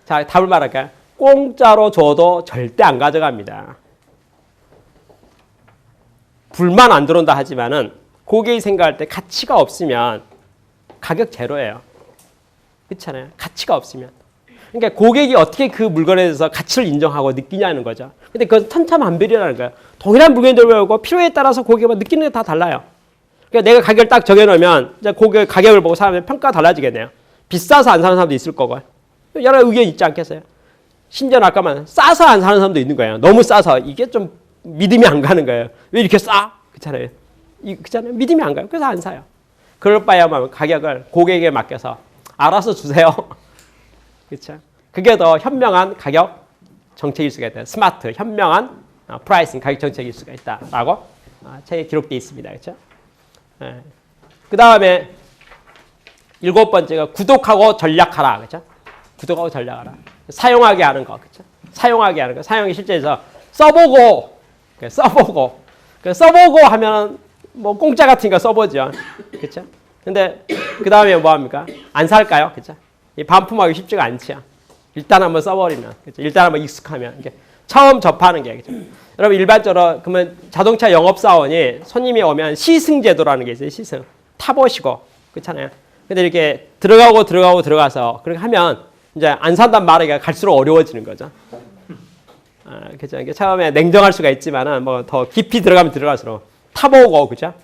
자, 답을 말할까요? 공짜로 줘도 절대 안 가져갑니다. 불만 안 들어온다 하지만은 고객이 생각할 때 가치가 없으면 가격 제로예요. 그렇잖아요. 가치가 없으면. 그러니까 고객이 어떻게 그 물건에 대해서 가치를 인정하고 느끼냐는 거죠. 근데 그건 천차만별이라는 거예요. 동일한 물건들 배우고 필요에 따라서 고객이 느끼는 게 다 달라요. 그러니까 내가 가격을 딱 정해놓으면 이제 고객 가격을 보고 사람의 평가가 달라지겠네요. 비싸서 안 사는 사람도 있을 거고 여러 의견이 있지 않겠어요? 심지어는 아까만 싸서 안 사는 사람도 있는 거예요. 너무 싸서 이게 좀 믿음이 안 가는 거예요. 왜 이렇게 싸? 그렇잖아요. 그렇잖아요. 믿음이 안 가요. 그래서 안 사요. 그럴 바에야말로 가격을 고객에게 맡겨서 알아서 주세요. 그렇죠? 그게 더 현명한 가격 정책일 수가 있다. 스마트, 현명한 프라이싱 가격 정책일 수가 있다라고 책에 기록되어 있습니다. 그렇죠? 네. 그 다음에 7번째가 구독하고 전략하라. 그렇죠? 구독하고 전략하라. 사용하게 하는 거. 그렇죠? 사용하게 하는 거. 사용이 실제에서 써보고 하면 뭐 공짜 같으니까 써보죠. 그렇죠? 근데 그 다음에 뭐 합니까? 안 살까요? 그렇죠? 이 반품하기 쉽지가 않죠. 일단 한번 써버리면, 그렇죠? 일단 한번 익숙하면 이게 처음 접하는 게. 그죠? 여러분 일반적으로 그러면 자동차 영업사원이 손님이 오면 시승제도라는 게 있어요. 시승. 타보시고. 그렇잖아요. 근데 이렇게 들어가서 그렇게 하면 이제 안 산단 말이가 갈수록 어려워지는 거죠. 그죠? 이게 처음에 냉정할 수가 있지만은 뭐 더 깊이 들어가면 들어갈수록 타보고 그죠?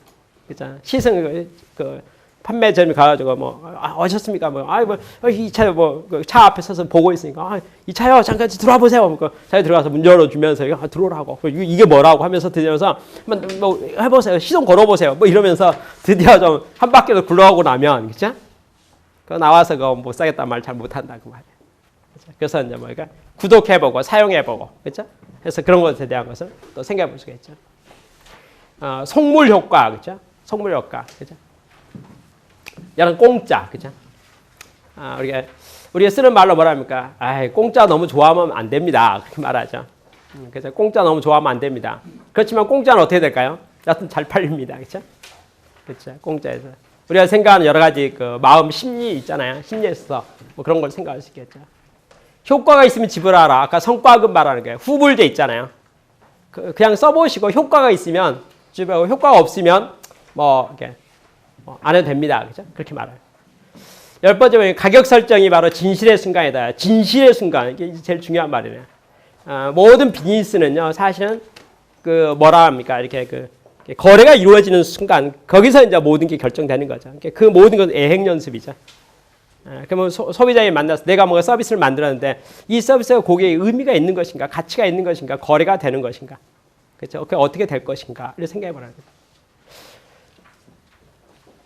그죠? 시승 그 판매점에 가가지고 뭐 오셨습니까? 이 차요 차 앞에 서서 보고 있으니까 이 차요 잠깐 들어와 보세요. 차에 들어가서 문 열어주면서 들어오라고 이게 뭐라고 하면서 드디어서 한번 뭐 해보세요. 시동 걸어보세요. 뭐 이러면서 드디어 좀 한 바퀴를 굴러가고 나면 그죠? 그 나와서 그거 못 사겠다는 말 잘 못한다 그 말이에요. 그래서 이제 뭐니까 구독해보고 사용해보고 그죠? 그래서 그런 것에 대한 것을 또 생각해볼 수가 있죠. 속물 효과 그죠? 속물 효과 그죠? 약간 공짜, 그죠? 우리가 쓰는 말로 뭐랍니까? 공짜 너무 좋아하면 안 됩니다. 그렇게 말하죠. 그래서 공짜 너무 좋아하면 안 됩니다. 그렇지만 공짜는 어떻게 될까요? 여하튼 잘 팔립니다. 그죠? 그렇죠. 공짜에서. 우리가 생각하는 여러 가지 그 마음 심리 있잖아요. 심리에서 뭐 그런 걸 생각할 수 있겠죠. 효과가 있으면 지불하라. 아까 성과급 말하는 거예요. 후불제 있잖아요. 그냥 써보시고 효과가 있으면 지불하고 효과가 없으면 뭐 이렇게 안 해도 됩니다. 그죠? 그렇게 말해요. 10번째, 가격 설정이 바로 진실의 순간이다. 진실의 순간. 이게 제일 중요한 말이네요. 모든 비즈니스는요, 사실은 뭐라 합니까? 이렇게 거래가 이루어지는 순간, 거기서 이제 모든 게 결정되는 거죠. 그 모든 건 애행 연습이죠. 그러면 소비자에 만나서 내가 뭔가 서비스를 만들었는데 이 서비스가 고객에 의미가 있는 것인가, 가치가 있는 것인가, 거래가 되는 것인가. 그렇죠? 어떻게 될 것인가. 이렇게 생각해 보라는 거죠.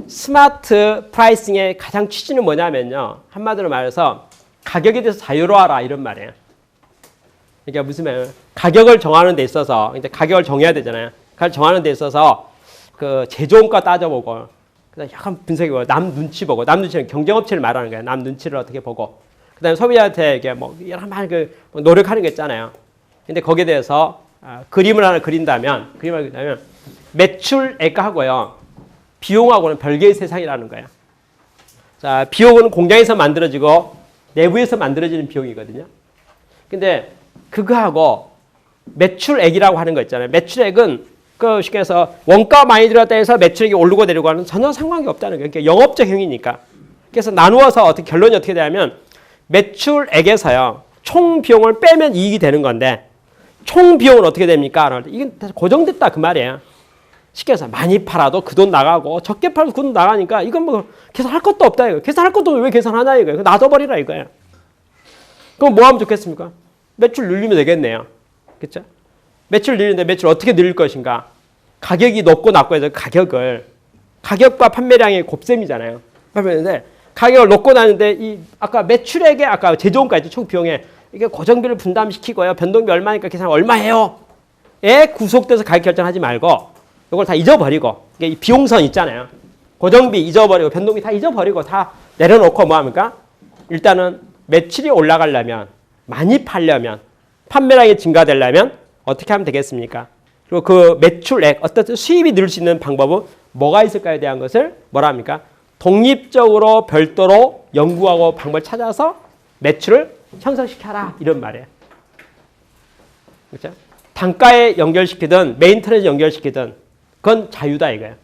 스마트 프라이싱의 가장 취지는 뭐냐면요. 한마디로 말해서 가격에 대해서 자유로워라 이런 말이에요. 그러니까 무슨 말이에요? 가격을 정하는 데 있어서 이제 가격을 정해야 되잖아요. 가격을 정하는 데 있어서 그 제조원가 따져보고 그다음 약간 분석해보고 남 눈치 보고 남 눈치는 경쟁업체를 말하는 거예요. 남 눈치를 어떻게 보고 그다음에 소비자한테 이게 뭐 여러 가지 노력하는 게 있잖아요. 근데 거기에 대해서 그림을 하나 그린다면 매출액하고요. 비용하고는 별개의 세상이라는 거예요. 자, 비용은 공장에서 만들어지고 내부에서 만들어지는 비용이거든요. 근데 그거하고 매출액이라고 하는 거 있잖아요. 매출액은 쉽게 해서 원가 많이 들었다 해서 매출액이 오르고 내리고 하는 전혀 상관이 없다는 거예요. 그러니까 영업적 행위니까. 그래서 나누어서 결론이 어떻게 되냐면 매출액에서요. 총 비용을 빼면 이익이 되는 건데 총 비용은 어떻게 됩니까? 이건 고정됐다 그 말이에요. 쉽게 해서 많이 팔아도 그 돈 나가고 적게 팔아도 그 돈 나가니까 이건 뭐 계산할 것도 없다 이거예요. 계산할 것도 왜 계산하냐 이거예요. 놔둬버리라 이거예요. 그럼 뭐 하면 좋겠습니까? 매출 늘리면 되겠네요. 그렇죠? 매출 늘리는데 매출 어떻게 늘릴 것인가? 가격이 높고 낮고 해서 가격과 판매량의 곱셈이잖아요. 판매인데 가격을 높고 낮는데 이 아까 매출액에 아까 제조원가 있죠. 총 비용에 이게 고정비를 분담시키고요. 변동비 얼마니까 계산 얼마예요? 에 구속돼서 가격 결정하지 말고 이걸 다 잊어버리고 이 비용선 있잖아요. 고정비 잊어버리고 변동비 다 잊어버리고 다 내려놓고 뭐 합니까? 일단은 매출이 올라가려면 많이 팔려면 판매량이 증가되려면 어떻게 하면 되겠습니까? 그리고 그 매출액 어떤 수입이 늘 수 있는 방법은 뭐가 있을까에 대한 것을 뭐라 합니까? 독립적으로 별도로 연구하고 방법을 찾아서 매출을 형성시켜라 이런 말이에요. 그렇죠? 단가에 연결시키든 메인터널에 연결시키든 그건 자유다 이거예요.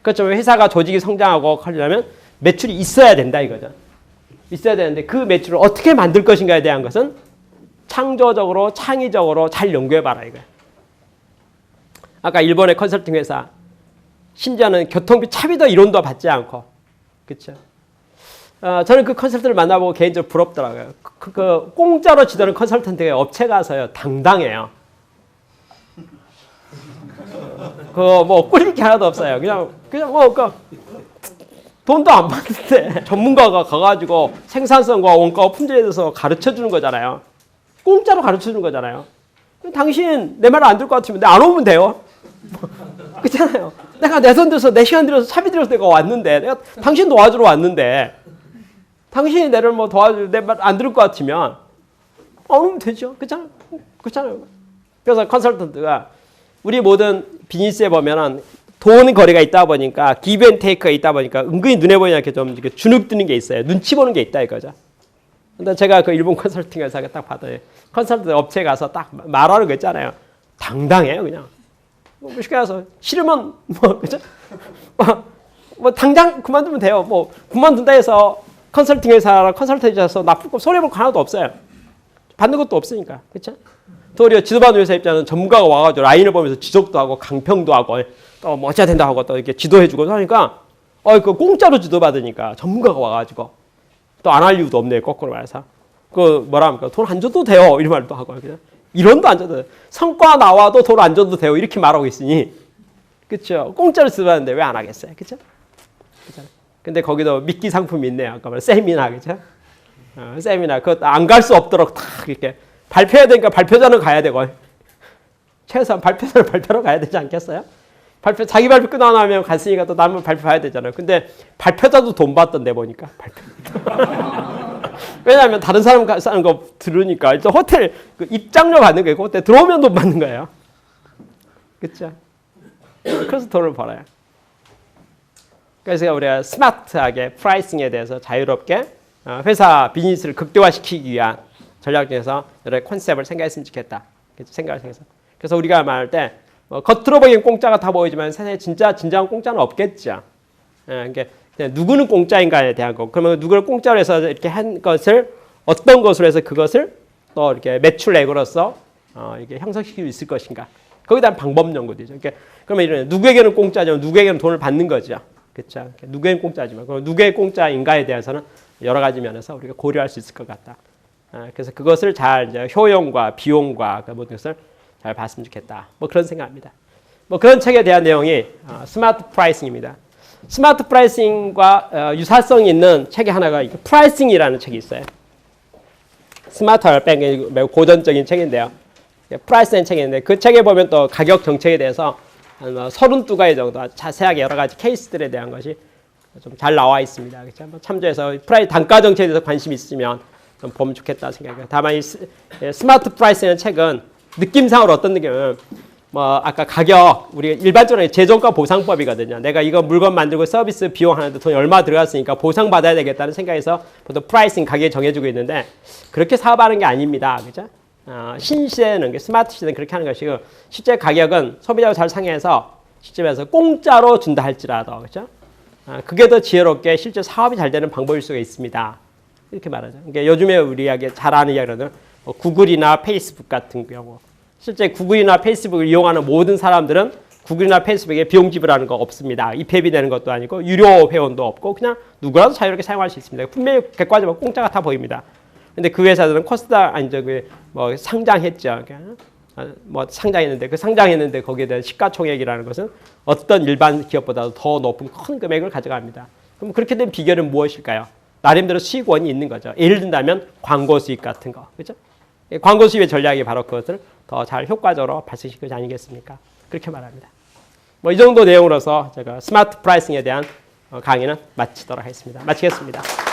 그렇죠. 회사가 조직이 성장하고 하려면 매출이 있어야 된다 이거죠. 있어야 되는데 그 매출을 어떻게 만들 것인가에 대한 것은 창조적으로 창의적으로 잘 연구해봐라 이거예요. 아까 일본의 컨설팅 회사 심지어는 교통비 차비도 이론도 받지 않고 그렇죠. 저는 그 컨설턴트를 만나보고 개인적으로 부럽더라고요. 공짜로 지도는 컨설턴트가 업체 가서요 당당해요. 뭐 꿀릴 게 하나도 없어요. 그냥 돈도 안 받는데 전문가가 가가지고 생산성과 원가와 품질에 대해서 가르쳐 주는 거잖아요. 공짜로 가르쳐 주는 거잖아요. 당신 내 말 안 들을 것 같으면 내 안 오면 돼요. 그렇잖아요. 내가 내 손 들여서 내 시간 들여서 차비 들여서 내가 왔는데 내가 당신 도와주러 왔는데 당신이 내를 뭐 도와줄 내 말 안 들을 것 같으면 안 오면 되죠. 그렇잖아요. 그래서 컨설턴트가 우리 모든 비즈니스에 보면은 돈 거래가 있다 보니까 기브 앤 테이크가 있다 보니까 은근히 눈에 보이는 이렇게 좀 이렇게 주눅 드는 게 있어요. 눈치 보는 게 있다 이거죠. 근데 제가 그 일본 컨설팅 회사가 딱 받아요. 컨설팅 업체에 가서 딱 말하는 거 있잖아요. 당당해요, 그냥. 쉽게 해서 싫으면 뭐 그죠? 뭐 당장 그만두면 돼요. 뭐 그만둔다 해서 컨설팅 회사랑 컨설팅에서 나쁠 거 손해볼 거 하나도 없어요. 받는 것도 없으니까, 그렇죠? 도리어 지도받는 회사 입장은 전문가가 와가지고 라인을 보면서 지적도 하고 강평도 하고 또 뭐 어찌해야 된다 하고 또 이렇게 지도해주고 하니까 그 공짜로 지도받으니까 전문가가 와가지고 또 안 할 이유도 없네요. 거꾸로 말해서 그 뭐라 합니까? 돈 안 줘도 돼요. 이런 말도 하고 그냥 이론도 안 줘도 돼요. 성과 나와도 돈 안 줘도 돼요. 이렇게 말하고 있으니 그렇죠? 공짜로 지도받는데 왜 안 하겠어요? 그렇죠? 근데 거기도 미끼 상품이 있네요. 아까 말한 세미나 그렇죠? 세미나 그것도 안 갈 수 없도록 딱 이렇게 발표해야 되니까 발표자는 가야 되고 최소한 발표자는 발표로 가야 되지 않겠어요? 자기 발표 끝나고 나면 갔으니까 또 남은 발표 봐야 되잖아요. 근데 발표자도 돈 받던데 보니까 발표. 왜냐하면 다른 사람 사는 거 들으니까 일단 호텔 그 입장료 받는 거예요. 호텔 들어오면 돈 받는 거예요. 그렇죠? 그래서 돈을 벌어요. 그래서 우리가 스마트하게 프라이싱에 대해서 자유롭게 회사 비즈니스를 극대화시키기 위한 전략 중에서 여러 컨셉을 생각했으면 좋겠다. 생각을 해서. 그래서 우리가 말할 때 겉으로 보기엔 공짜가 다 보이지만 세상에 진정한 공짜는 없겠죠. 그러니까 누구는 공짜인가에 대한 거. 그러면 누구를 공짜로 해서 이렇게 한 것을 어떤 것으로 해서 그것을 또 이렇게 매출액으로서 이렇게 형성시킬 수 있을 것인가. 거기에 대한 방법 연구되죠. 그러면 이런 누구에게는 공짜지만 누구에게는 돈을 받는 거죠. 그렇죠. 누구에게는 공짜지만 누구의 공짜인가에 대해서는 여러 가지 면에서 우리가 고려할 수 있을 것 같다. 그래서 그것을 잘 이제 효용과 비용과 그 모든 것을 잘 봤으면 좋겠다. 뭐 그런 생각입니다. 뭐 그런 책에 대한 내용이 스마트 프라이싱입니다. 스마트 프라이싱과 유사성이 있는 책이 하나가 프라이싱이라는 책이 있어요. 스마트 알뱅이 매우 고전적인 책인데요. 프라이싱 책이 있는데 그 책에 보면 또 가격 정책에 대해서 한 32가지 정도 자세하게 여러 가지 케이스들에 대한 것이 좀 잘 나와 있습니다. 그렇죠? 한번 참조해서 단가 정책에 대해서 관심이 있으면 좀 보면 좋겠다 생각해요. 다만 이 스마트 프라이스라는 책은 느낌상으로 어떤 느낌은 뭐 아까 가격 우리가 일반적으로 재정가 보상법이거든요. 내가 이거 물건 만들고 서비스 비용 하는데 돈이 얼마 들어갔으니까 보상 받아야 되겠다는 생각에서 보통 프라이싱 가격이 정해지고 있는데 그렇게 사업하는 게 아닙니다. 그죠? 신시대는 스마트 시대는 그렇게 하는 것이고 실제 가격은 소비자와 잘 상의해서 시점에서 공짜로 준다 할지라도 그죠? 그게 더 지혜롭게 실제 사업이 잘 되는 방법일 수가 있습니다. 이렇게 말하죠. 그러니까 요즘에 우리에게 잘 아는 이야기로는 구글이나 페이스북 같은 경우 실제 구글이나 페이스북을 이용하는 모든 사람들은 구글이나 페이스북에 비용 지불하는 거 없습니다. 입회비 내는 것도 아니고 유료 회원도 없고 그냥 누구라도 자유롭게 사용할 수 있습니다. 분명히 객관적으로 공짜 같아 보입니다. 근데 그 회사들은 코스닥 뭐 상장했죠. 뭐 상장했는데 그 상장했는데 거기에 대한 시가총액이라는 것은 어떤 일반 기업보다도 더 높은 큰 금액을 가져갑니다. 그럼 그렇게 된 비결은 무엇일까요? 나름대로 수익원이 있는 거죠. 예를 든다면 광고 수익 같은 거, 그렇죠? 광고 수입의 전략이 바로 그것을 더 잘 효과적으로 발생시키지 아니겠습니까? 그렇게 말합니다. 뭐 이 정도 내용으로서 제가 스마트 프라이싱에 대한 강의는 마치도록 하겠습니다. 마치겠습니다.